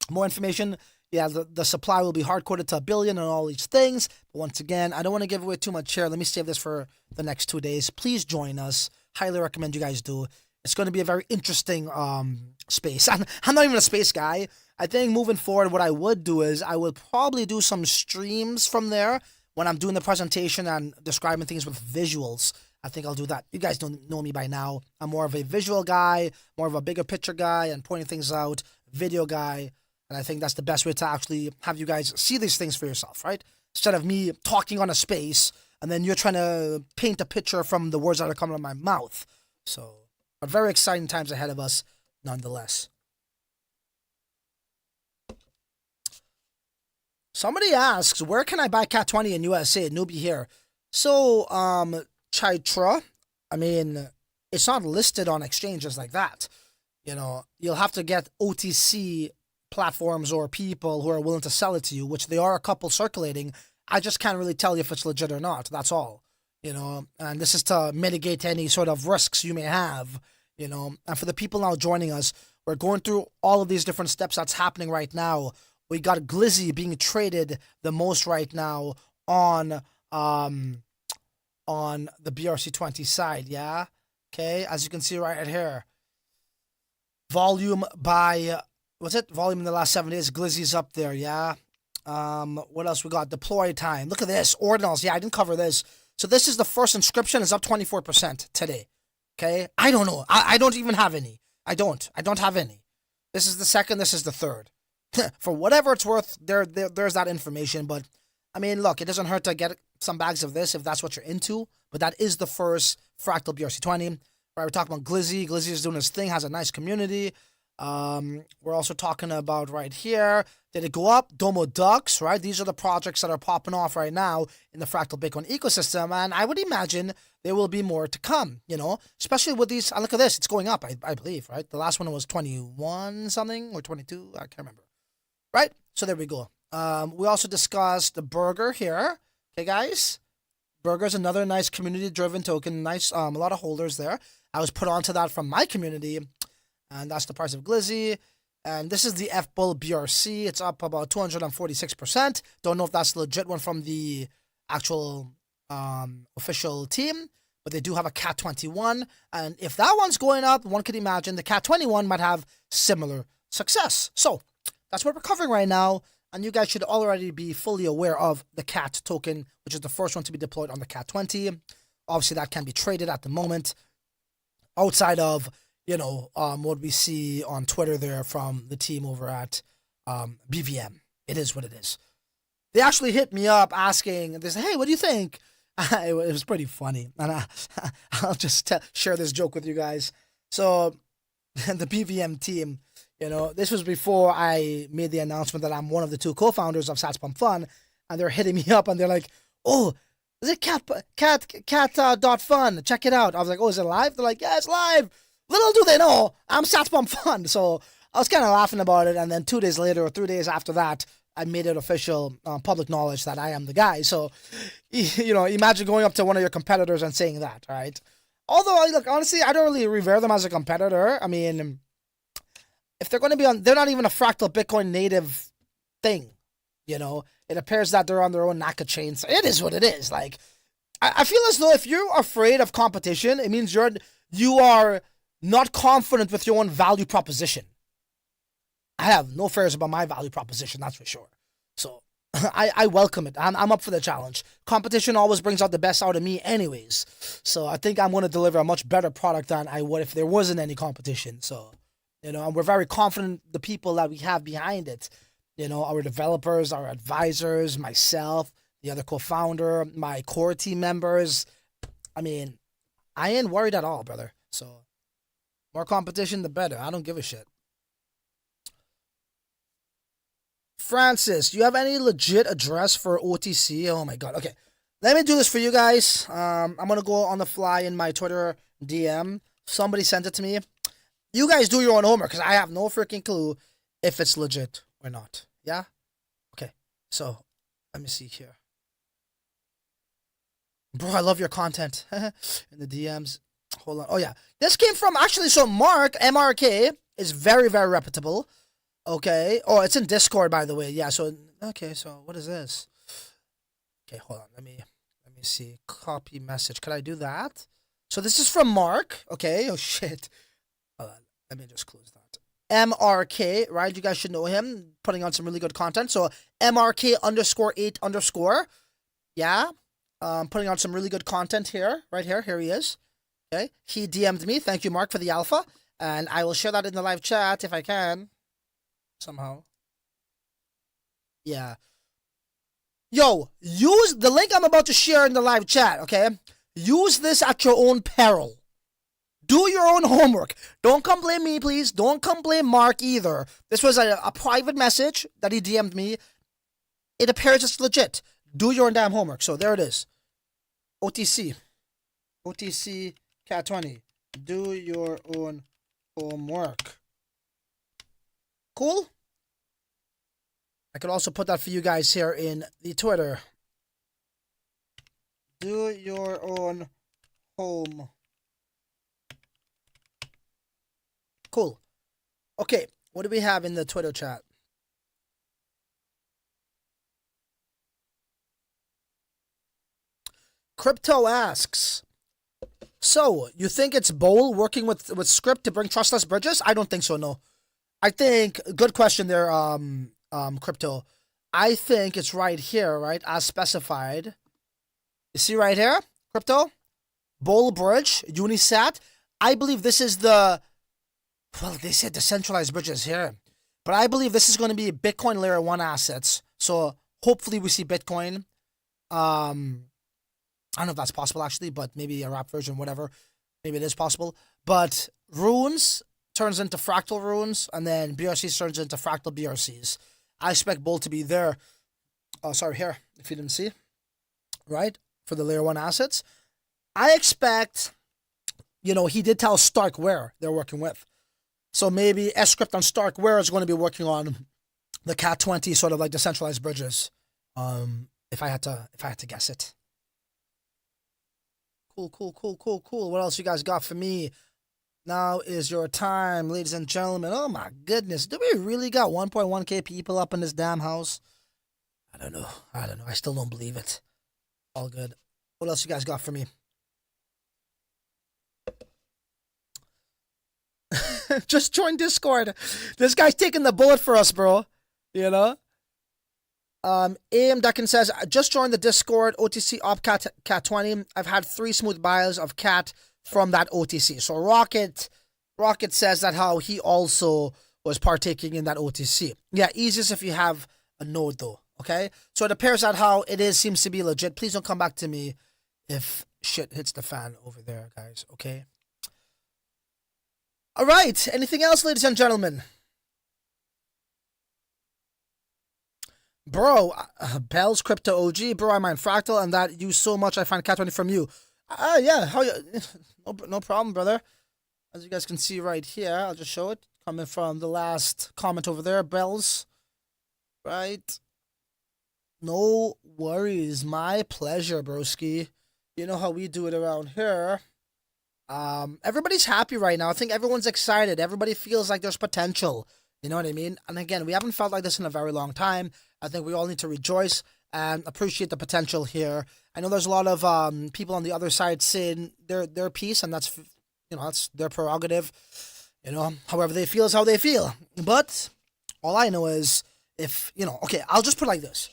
more information. Yeah, the supply will be hard-coded to 1 billion and all these things. But once again, I don't want to give away too much here. Let me save this for the next 2 days. Please join us. Highly recommend you guys do. It's going to be a very interesting space. I'm not even a space guy. I think moving forward, what I would do is I would probably do some streams from there when I'm doing the presentation and describing things with visuals. I think I'll do that. You guys don't know me by now. I'm more of a visual guy, more of a bigger picture guy and pointing things out, video guy. And I think that's the best way to actually have you guys see these things for yourself, right? Instead of me talking on a space and then you're trying to paint a picture from the words that are coming out of my mouth. So, but very exciting times ahead of us, nonetheless. Somebody asks, where can I buy Cat20 in USA? Newbie here. So, Chaitra, I mean, it's not listed on exchanges like that. You know, you'll have to get OTC platforms or people who are willing to sell it to you, which there are a couple circulating. I just can't really tell you if it's legit or not. That's all. You know, and this is to mitigate any sort of risks you may have, you know. And for the people now joining us, we're going through all of these different steps that's happening right now. We got Glizzy being traded the most right now on the BRC20 side, yeah? Okay, as you can see right here. Volume by, what's it? Volume in the last 7 days, Glizzy's up there, yeah? What else we got? Deploy time. Look at this. Ordinals. Yeah, I didn't cover this. So this is the first inscription. It's up 24% today. Okay? I don't know. I don't even have any. I don't have any. This is the second. This is the third. For whatever it's worth, there's that information. But, I mean, look, it doesn't hurt to get some bags of this if that's what you're into. But that is the first Fractal BRC20. Right, we're talking about Glizzy. Glizzy is doing his thing, has a nice community. We're also talking about right here, did it go up? Domo Ducks, right? These are the projects that are popping off right now in the Fractal Bitcoin ecosystem, and I would imagine there will be more to come, you know, especially with these. Look at this, it's going up, I believe, right? The last one was 21 something or 22, I can't remember, right? So there we go. We also discussed the Burger here, okay, guys? Burger's another nice community-driven token, nice, a lot of holders there. I was put onto that from my community. And that's the price of Glizzy. And this is the F-Bull BRC. It's up about 246%. Don't know if that's the legit one from the actual official team. But they do have a Cat21. And if that one's going up, one could imagine the Cat21 might have similar success. So that's what we're covering right now. And you guys should already be fully aware of the Cat token, which is the first one to be deployed on the Cat20. Obviously, that can be traded at the moment. Outside of, you know, what we see on Twitter there from the team over at BVM. It is what it is. They actually hit me up asking, they said, hey, what do you think? It was pretty funny. And I'll just share this joke with you guys. So the BVM team, You know, this was before I made the announcement that I'm one of the 2 co-founders of Satspam Fun, and they're hitting me up and they're like, "Oh, is it cat fun? Check it out." I was like, "Oh, is it live?" They're like, "Yeah, it's live." Little do they know, I'm Satspam Fun. So I was kind of laughing about it, and then 2 days later or 3 days after that, I made it official, public knowledge that I am the guy. So, you know, imagine going up to one of your competitors and saying that, right? Although, look, honestly, I don't really revere them as a competitor. I mean, if they're going to be on, they're not even a Fractal Bitcoin native thing. You know, it appears that they're on their own Naka chain. So it is what it is. Like, I feel as though if you're afraid of competition, it means you are not confident with your own value proposition. I have no fears about my value proposition, that's for sure. So I welcome it. I'm up for the challenge. Competition always brings out the best out of me anyways. So I think I'm going to deliver a much better product than I would if there wasn't any competition. So, you know, and we're very confident the people that we have behind it. You know, our developers, our advisors, myself, the other co-founder, my core team members. I mean, I ain't worried at all, brother. So, more competition, the better. I don't give a shit. Francis, do you have any legit address for OTC? Oh my god. Okay. Let me do this for you guys. I'm going to go on the fly in my Twitter DM. Somebody sent it to me. You guys do your own homework because I have no freaking clue if it's legit or not. Yeah? Okay. So, let me see here. Bro, I love your content. In the DMs. Hold on. Oh, yeah. This came from, actually, so Mark, MRK, is very, very reputable. Okay. Oh, it's in Discord, by the way. Yeah, so, okay, so what is this? Okay, hold on. Let me see. Copy message. Could I do that? So this is from Mark. Okay. Oh, shit. Hold on. Let me just close that. MRK, right? You guys should know him. Putting on some really good content. So MRK_8_. Yeah. Putting on some really good content here. Right here. Here he is. Okay. He DM'd me. Thank you, Mark, for the alpha. And I will share that in the live chat if I can. Somehow. Yeah. Yo, use the link I'm about to share in the live chat, okay? Use this at your own peril. Do your own homework. Don't come blame me, please. Don't come blame Mark either. This was a private message that he DM'd me. It appears it's legit. Do your own damn homework. So there it is. OTC. OTC Cat 20. Do your own homework. Cool? I could also put that for you guys here in the Twitter. Do your own home. Cool. Okay, what do we have in the Twitter chat? Crypto asks, so you think it's Bowl working with Script to bring trustless bridges? I don't think so, no. I think, good question there, Crypto. I think it's right here, right, as specified. You see right here, Crypto? Bowl Bridge, Unisat. I believe this is the, well, they said decentralized bridges here. But I believe this is going to be Bitcoin Layer 1 assets. So hopefully we see Bitcoin. I don't know if that's possible actually, but maybe a wrap version, whatever. Maybe it is possible. But runes turns into fractal runes, and then BRCs turns into fractal BRCs. I expect Bull to be there. Oh, sorry, here, if you didn't see. Right? For the Layer 1 assets. I expect, you know, he did tell Stark where they're working with. So maybe S-Script on Stark where is going to be working on the Cat 20 sort of like decentralized bridges. If I had to guess it. Cool. What else you guys got for me? Now is your time, ladies and gentlemen. Oh my goodness. Do we really got 1.1k people up in this damn house? I don't know. I still don't believe it. All good. What else you guys got for me? Just join Discord. This guy's taking the bullet for us, bro. You know? AM Duckin says, I just joined the Discord OTC op cat 20. I've had 3 smooth buys of cat from that OTC. So Rocket says that how he also was partaking in that OTC. Yeah, easiest if you have a node though. Okay? So it appears that how it seems to be legit. Please don't come back to me if shit hits the fan over there, guys. Okay? Alright. Anything else, ladies and gentlemen? Bro, Bell's Crypto OG, bro, I mine Fractal and that you so much I find Cat 20 from you. Yeah, how you? No problem, brother. As you guys can see right here, I'll just show it. Coming from the last comment over there, Bells. Right? No worries. My pleasure, broski. You know how we do it around here. Everybody's happy right now. I think everyone's excited. Everybody feels like there's potential. You know what I mean? And again, we haven't felt like this in a very long time. I think we all need to rejoice and appreciate the potential here. I know there's a lot of people on the other side saying their piece, and that's that's their prerogative. However they feel is how they feel. But all I know is if okay, I'll just put it like this.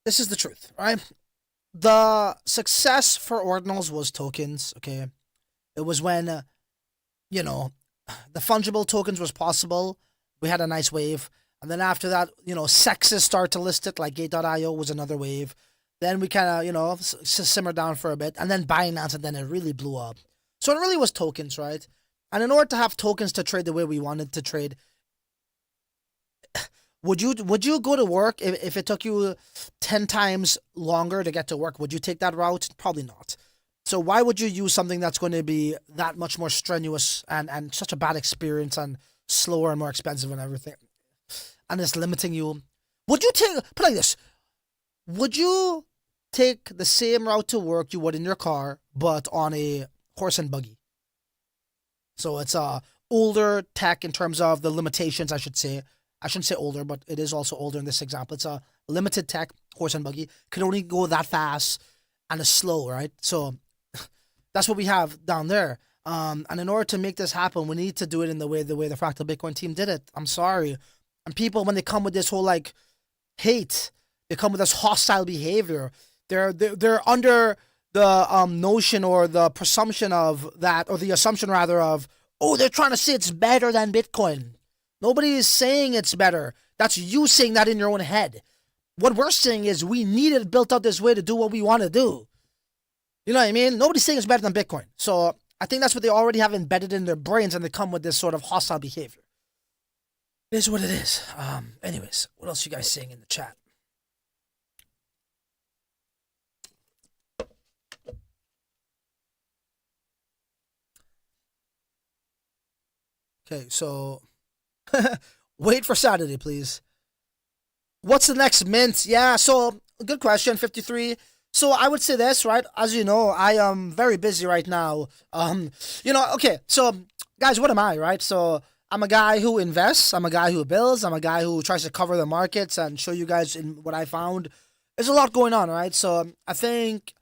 This is the truth, right? The success for ordinals was tokens. Okay, it was when the fungible tokens was possible. We had a nice wave. And then after that, sexes start to list it, like Gate.io was another wave. Then we kind of, simmered down for a bit. And then Binance, and then it really blew up. So it really was tokens, right? And in order to have tokens to trade the way we wanted to trade, would you go to work if it took you 10 times longer to get to work? Would you take that route? Probably not. So why would you use something that's going to be that much more strenuous and such a bad experience and slower and more expensive and everything, and it's limiting you? Would you put it like this, would you take the same route to work you would in your car, but on a horse and buggy? So it's older tech in terms of the limitations, I should say. I shouldn't say older, but it is also older in this example. It's a limited tech horse and buggy, can only go that fast and is slow, right? So that's what we have down there. And in order to make this happen, we need to do it in the way the Fractal Bitcoin team did it. I'm sorry. And people, when they come with this whole hate, they come with this hostile behavior. They're under the notion or the presumption of that, or the assumption rather of, oh, they're trying to say it's better than Bitcoin. Nobody is saying it's better. That's you saying that in your own head. What we're saying is we need it built out this way to do what we want to do. You know what I mean? Nobody's saying it's better than Bitcoin. So I think that's what they already have embedded in their brains, and they come with this sort of hostile behavior. It is what it is. Anyways, what else you guys saying in the chat? Okay, so wait for Saturday, please. What's the next mint? Yeah, so good question, 53. So I would say this, right? As you know, I am very busy right now. Okay, so guys, what am I, right? So I'm a guy who invests, I'm a guy who builds, I'm a guy who tries to cover the markets and show you guys in what I found. There's a lot going on, right? So I think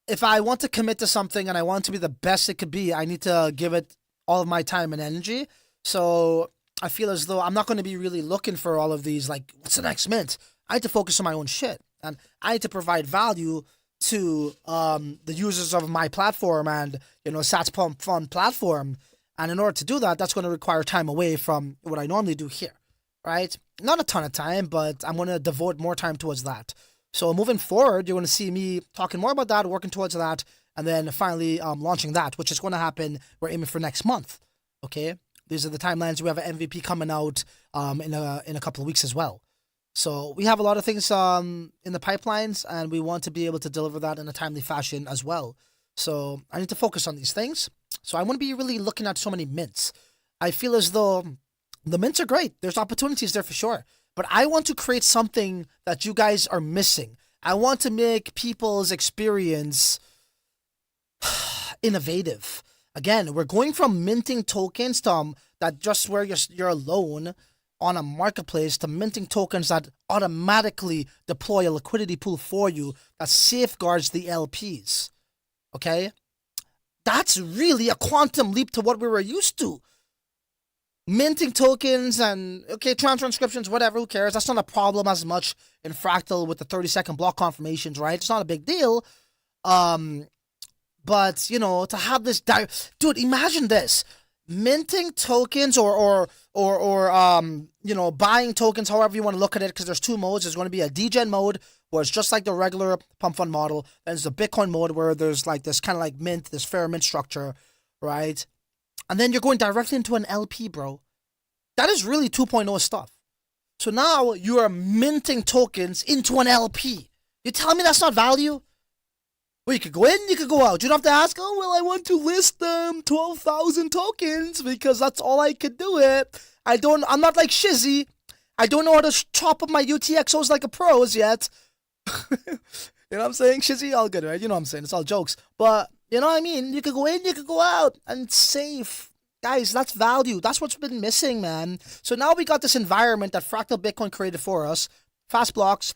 if I want to commit to something and I want to be the best it could be, I need to give it all of my time and energy. So I feel as though I'm not going to be really looking for all of these, what's the next mint? I need to focus on my own shit. And I need to provide value to the users of my platform and, Sats Pump Fund platform. And in order to do that, that's going to require time away from what I normally do here, right? Not a ton of time, but I'm going to devote more time towards that. So moving forward, you're going to see me talking more about that, working towards that, and then finally launching that, which is going to happen. We're aiming for next month, okay? These are the timelines. We have an MVP coming out in a couple of weeks as well. So we have a lot of things in the pipelines, and we want to be able to deliver that in a timely fashion as well. So I need to focus on these things. So I wouldn't be really looking at so many mints. I feel as though the mints are great. There's opportunities there for sure. But I want to create something that you guys are missing. I want to make people's experience innovative. Again, we're going from minting tokens to that just where you're alone on a marketplace to minting tokens that automatically deploy a liquidity pool for you that safeguards the LPs. Okay? That's really a quantum leap to what we were used to. Minting tokens and, transfer inscriptions, whatever, who cares? That's not a problem as much in Fractal with the 30-second block confirmations, right? It's not a big deal. But, to have this... Dude, imagine this. Minting tokens or buying tokens, however you want to look at it, because there's two modes. There's going to be a degen mode where it's just like the regular pump fund model. Then there's the Bitcoin mode where there's this kind of mint, this fair mint structure, right? And then you're going directly into an LP, bro. That is really 2.0 stuff. So now you are minting tokens into an LP. You tell me that's not value? Well, you could go in, you could go out. You don't have to ask, oh, well, I want to list 12,000 tokens because that's all I could do it. I'm not like Shizzy. I don't know how to chop up my UTXOs like a pros yet. You know what I'm saying? Shizzy, all good, right? You know what I'm saying? It's all jokes. But, you know what I mean? You could go in, you could go out, and it's safe. Guys, that's value. That's what's been missing, man. So now we got this environment that Fractal Bitcoin created for us. Fast blocks,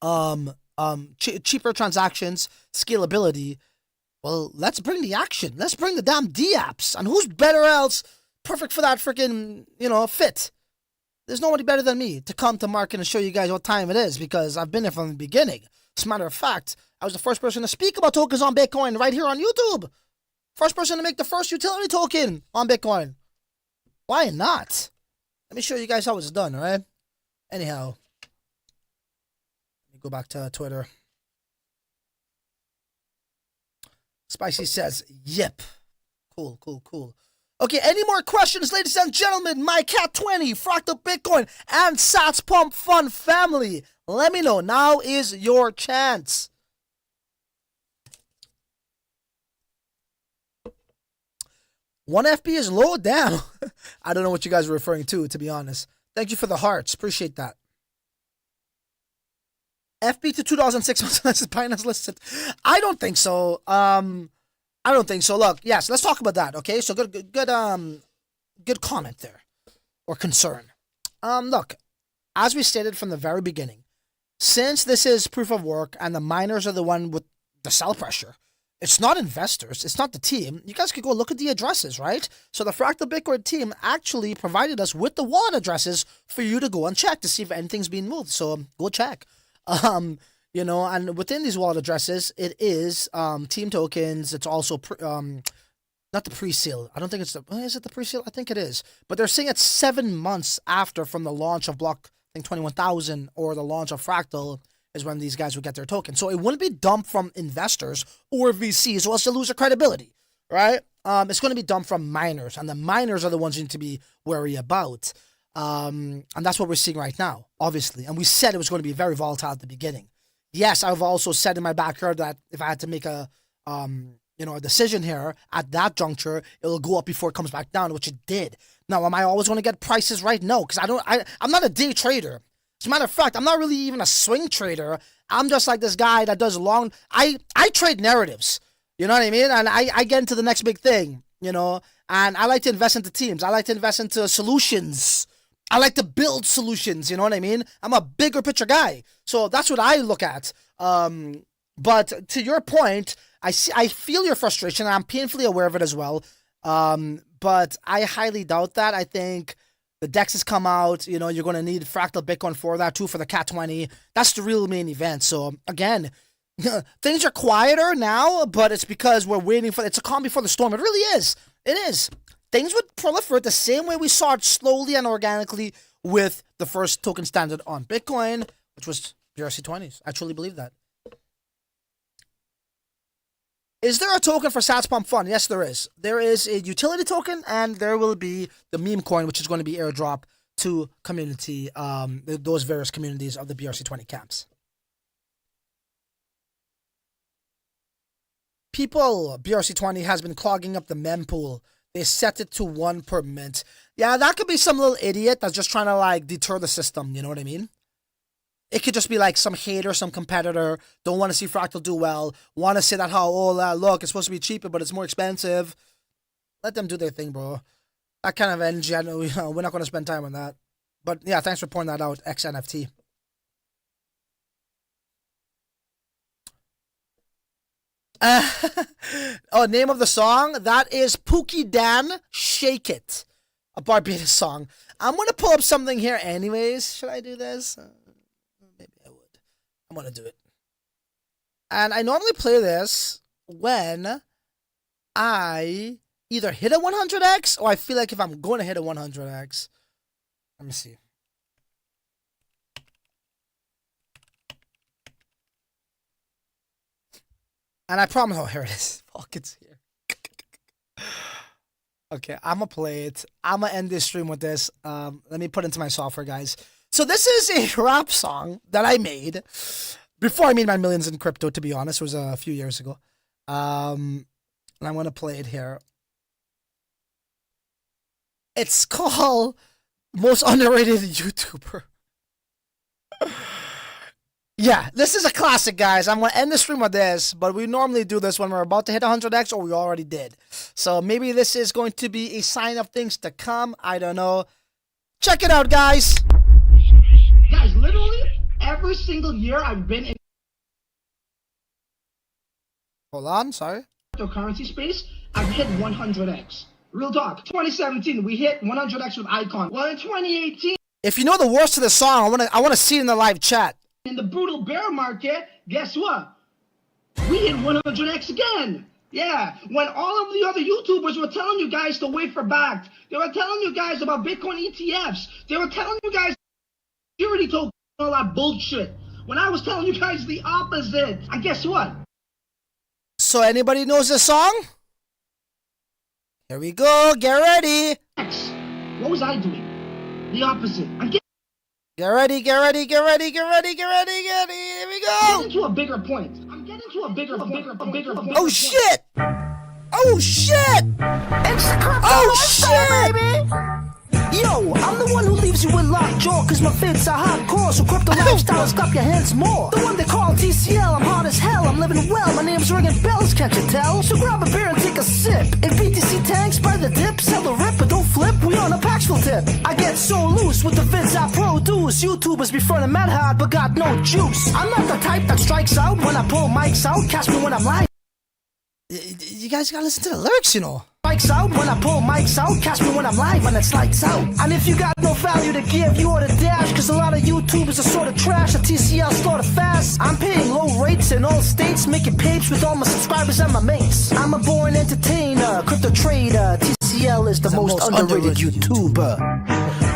cheaper transactions, scalability. Well, let's bring the action. Let's bring the damn D-apps. And who's better else perfect for that freaking, fit? There's nobody better than me to come to market and show you guys what time it is because I've been there from the beginning. As a matter of fact, I was the first person to speak about tokens on Bitcoin right here on YouTube. First person to make the first utility token on Bitcoin. Why not? Let me show you guys how it's done, all right? Anyhow, let me go back to Twitter. Spicy says, yep. Cool. Okay, any more questions, ladies and gentlemen? My Cat 20, Fractal Bitcoin, and Sats Pump Fun family. Let me know. Now is your chance. One FP is low down. I don't know what you guys are referring to be honest. Thank you for the hearts. Appreciate that. FP to 2006 Binance listed. I don't think so. I don't think so. Look, yes, let's talk about that. Okay, so good comment there, or concern. Look, as we stated from the very beginning, since this is proof of work and the miners are the one with the sell pressure, it's not investors, it's not the team. You guys could go look at the addresses, right? So the Fractal Bitcoin team actually provided us with the wallet addresses for you to go and check to see if anything's being moved. So go check. And within these wallet addresses, it is team tokens. It's also not the pre-sale. I don't think is it the pre-sale? I think it is. But they're saying it's 7 months after from the launch of block, I think 21,000 or the launch of Fractal is when these guys would get their token. So it wouldn't be dumped from investors or VCs, or else you lose their credibility, right? It's going to be dumped from miners, and the miners are the ones you need to be wary about. And that's what we're seeing right now, obviously. And we said it was going to be very volatile at the beginning. Yes, I've also said in my backyard that if I had to make a decision here at that juncture, it'll go up before it comes back down, which it did. Now, am I always going to get prices right? No, because I'm not a day trader. As a matter of fact, I'm not really even a swing trader. I'm just like this guy that does I trade narratives. You know what I mean? And I get into the next big thing, and I like to invest into teams. I like to invest into solutions. I like to build solutions, you know what I mean? I'm a bigger picture guy. So that's what I look at. But to your point, I feel your frustration, and I'm painfully aware of it as well. But I highly doubt that. I think the DEX has come out. You're going to need Fractal Bitcoin for that too, for the Cat 20. That's the real main event. So again, things are quieter now, but it's because we're waiting it's a calm before the storm. It really is. It is. Things would proliferate the same way we saw it slowly and organically with the first token standard on Bitcoin, which was BRC20s. I truly believe that. Is there a token for Sats Pump Fun? Yes, there is. There is a utility token, and there will be the meme coin, which is going to be airdrop to community, those various communities of the BRC20 camps. BRC20 has been clogging up the mempool. They set it to 1 per mint. Yeah, that could be some little idiot that's just trying to deter the system. You know what I mean? It could just be some hater, some competitor, don't want to see Fractal do well, want to say that look, it's supposed to be cheaper, but it's more expensive. Let them do their thing, bro. That kind of energy, I know, we're not going to spend time on that. But yeah, thanks for pointing that out, XNFT. Name of the song? That is Pookie Dan, Shake It. A Barbados song. I'm going to pull up something here anyways. Should I do this? Maybe I would. I'm going to do it. And I normally play this when I either hit a 100x or I feel like if I'm going to hit a 100x. Let me see. And I promise, here it is. Fuck, it's here. Okay, I'm going to play it. I'm going to end this stream with this. Let me put it into my software, guys. So So this is a rap song that I made before I made my millions in crypto, to be honest. It was a few years ago. And I'm going to play it here. It's called Most Underrated YouTuber. Yeah, this is a classic, guys. I'm going to end the stream with this, but we normally do this when we're about to hit 100x, or we already did. So maybe this is going to be a sign of things to come. I don't know. Check it out, guys. Guys, literally every single year I've been in Hold on, sorry. cryptocurrency space, I've hit 100x. Real talk. 2017, we hit 100x with Icon. Well, in 2018, If you know the words to the song, I want to see it in the live chat. in the brutal bear market, guess what? We hit 100x again. Yeah, when all of the other YouTubers were telling you guys to wait for backed, they were telling you guys about Bitcoin ETFs, they were telling you guys security tokens, all that bullshit. When I was telling you guys the opposite, and guess what? So anybody knows this song? Here we go. Get ready. X. What was I doing? The opposite. Get ready, get ready, get ready, get ready, get ready, get ready. Here we go. Getting to a bigger point. I'm getting to a bigger point. Oh shit! Oh shit! It's the crypto Oh lifestyle, baby! Yo, I'm the one who leaves you with lockjaw, cause my fits are hardcore, so crypto lifestyle is clap your hands more. The one they call TCL, I'm hard as hell, I'm living well, my name's ringing bells, can't you tell? So grab a beer and take a sip. If BTC tanks by the dip, sell the rip, but don't flip, we on a Paxful tip. I get so loose with the vids I produce. YouTubers be frontin' mad hard, but got no juice. I'm not the type that strikes out when I pull mics out, catch me when I'm live. You guys gotta listen to the lyrics, you know. Mics out when I pull mics out, catch me when I'm live and it's lights out. And if you got no value to give, you ought to dash, cause a lot of YouTubers are sort of trash. A TCL sort of fast. I'm paying low rates in all states, making papes with all my subscribers and my mates. I'm a born entertainer, crypto trader. TCL is the most underrated YouTuber.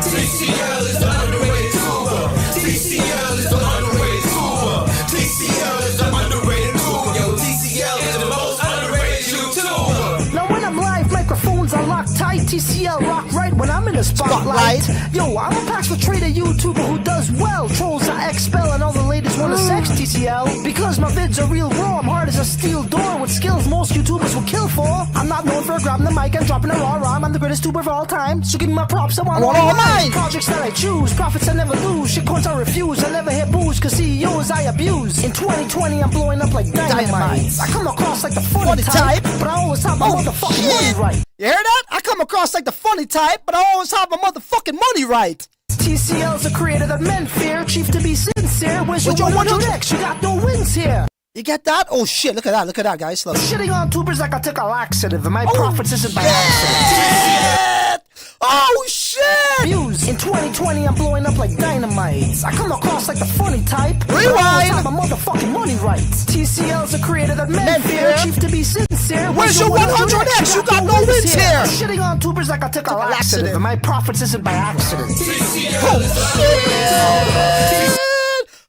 TCL is the underrated tuber. TCL is the underrated tuber. TCL is the underrated tuber. Yo, TCL is the most underrated YouTuber. Now when I'm live, microphones are locked tight. TCL rock right when I'm in the spotlight. Yo, I'm a Paxful trader YouTuber who does well. Trolls are expel and all the ladies wanna sex TCL. Because my vids are real raw, I'm hard as a steel door with skills most YouTubers will kill for. I'm not known for grabbing the mic and dropping a raw rhyme. I'm the greatest tuber of all time, so give me my props. I want all mine. Projects that I choose, profits I never lose. Shit coins I refuse, I never hit booze, cause CEOs I abuse. In 2020 I'm blowing up like dynamite. I come across like the funny type, but I always have my motherfucking money right. You hear that? I come across like the funny type, but I always have my motherfucking money right. TCL's a creator that men fear, chief to be sincere. Where's your 100x? You got no wins here. You get that? Oh shit, look at that, guys. Look. Shitting on tubers like I took a laxative, and my profits isn't by accident. Oh shit! Views. In 2020 I'm blowing up like dynamite. I come across like the funny type, but I Rewind. always have my motherfucking money right. TCL's a creator that men fear, chief to be sincere. Where's your 100x? You got no wins here. Shitting on tubers like I took a laxative, and my profits isn't by accident.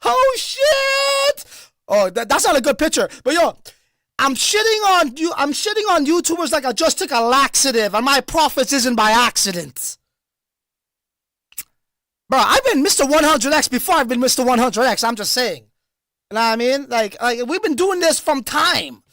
Oh shit! Oh, that's not a good picture. But yo, I'm shitting on you. I'm shitting on YouTubers like I just took a laxative, and my profits isn't by accident. Bro, I've been Mr. 100x before I've been Mr. 100x. I'm just saying. You know what I mean? Like we've been doing this from time.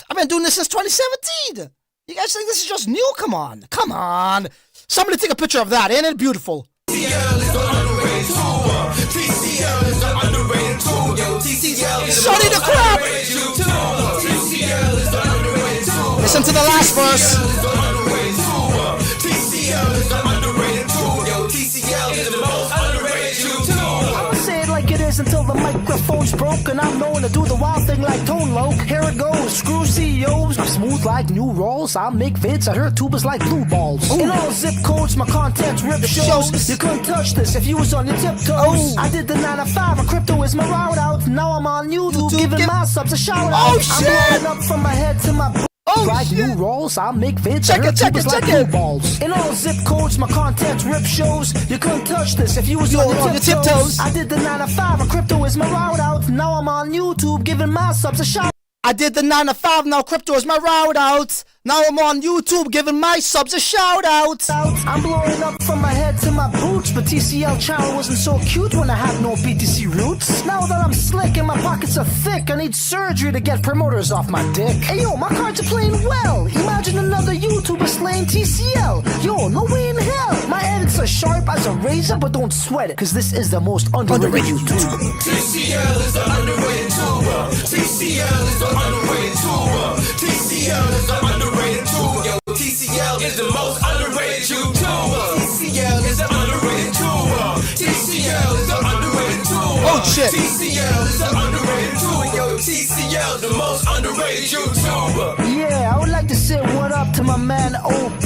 I've been doing this since 2017. You guys think this is just new? Come on. Come on. Somebody take a picture of that. Ain't it beautiful? TCL is the underrated tuber. TCL is the underrated tuber. Yo, TCL is the Shut it most the crap. underrated YouTuber. TCL is the underrated tuber. Listen to the last verse. TCL is the underrated tuber. TCL is the underrated tuber. Yo, TCL is the most underrated YouTuber. I'ma say it like it is until the microphone's broken. I'm known to do the wild thing like Tone Loc. Here it goes, screw CEOs. I'm smooth like new rolls. I'll make vids, I heard tubers like blue balls. In all zip codes, my content's rip shows. You couldn't touch this if you was on your tiptoes. I did the 9 to 5, and crypto is my route out. Now I'm on YouTube, giving my subs a shout out. Oh, shit. I'm blowing up from my head to my like shit. new rolls, I'll make vids. Check I heard it, check tubers it, like check it. blue balls. In all zip codes, my content's rip shows. You couldn't touch this if you was on your tiptoes. I did the 9 to 5, and crypto is my route out. Now I'm on YouTube, giving my subs a shout. I did the 9 to 5, now crypto is my route out. Now I'm on YouTube giving my subs a shout out. I'm blowing up from my head to my boots, but TCL channel wasn't so cute when I had no BTC roots. Now that I'm slick and my pockets are thick, I need surgery to get promoters off my dick. Hey yo, my cards are playing well. Imagine another YouTuber slaying TCL. Yo, no way in hell. My edits are sharp as a razor, but don't sweat it, cause this is the most underrated YouTuber. TCL is the underrated tuber. TCL is the underrated tuber. TCL is the underrated tuber. Yo, TCL is the most underrated YouTuber. TCL is the underrated tuber. TCL is the underrated tuber. Oh shit. TCL is the underrated tuber. Yo, TCL is the most underrated YouTuber. Yeah, I would like to say what up to my man OB,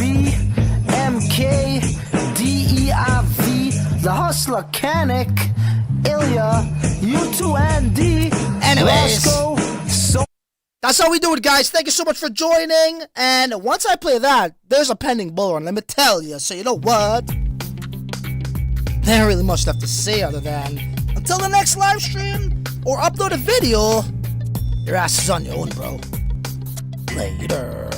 MK, DEIV, the Hustler Canic, Ilya, U2 and D, Anyways. Roscoe, so That's how we do it, guys. Thank you so much for joining. And once I play that, there's a pending bull run, let me tell you. So you know what? There ain't really much left to say other than until the next live stream or upload a video, your ass is on your own, bro. Later.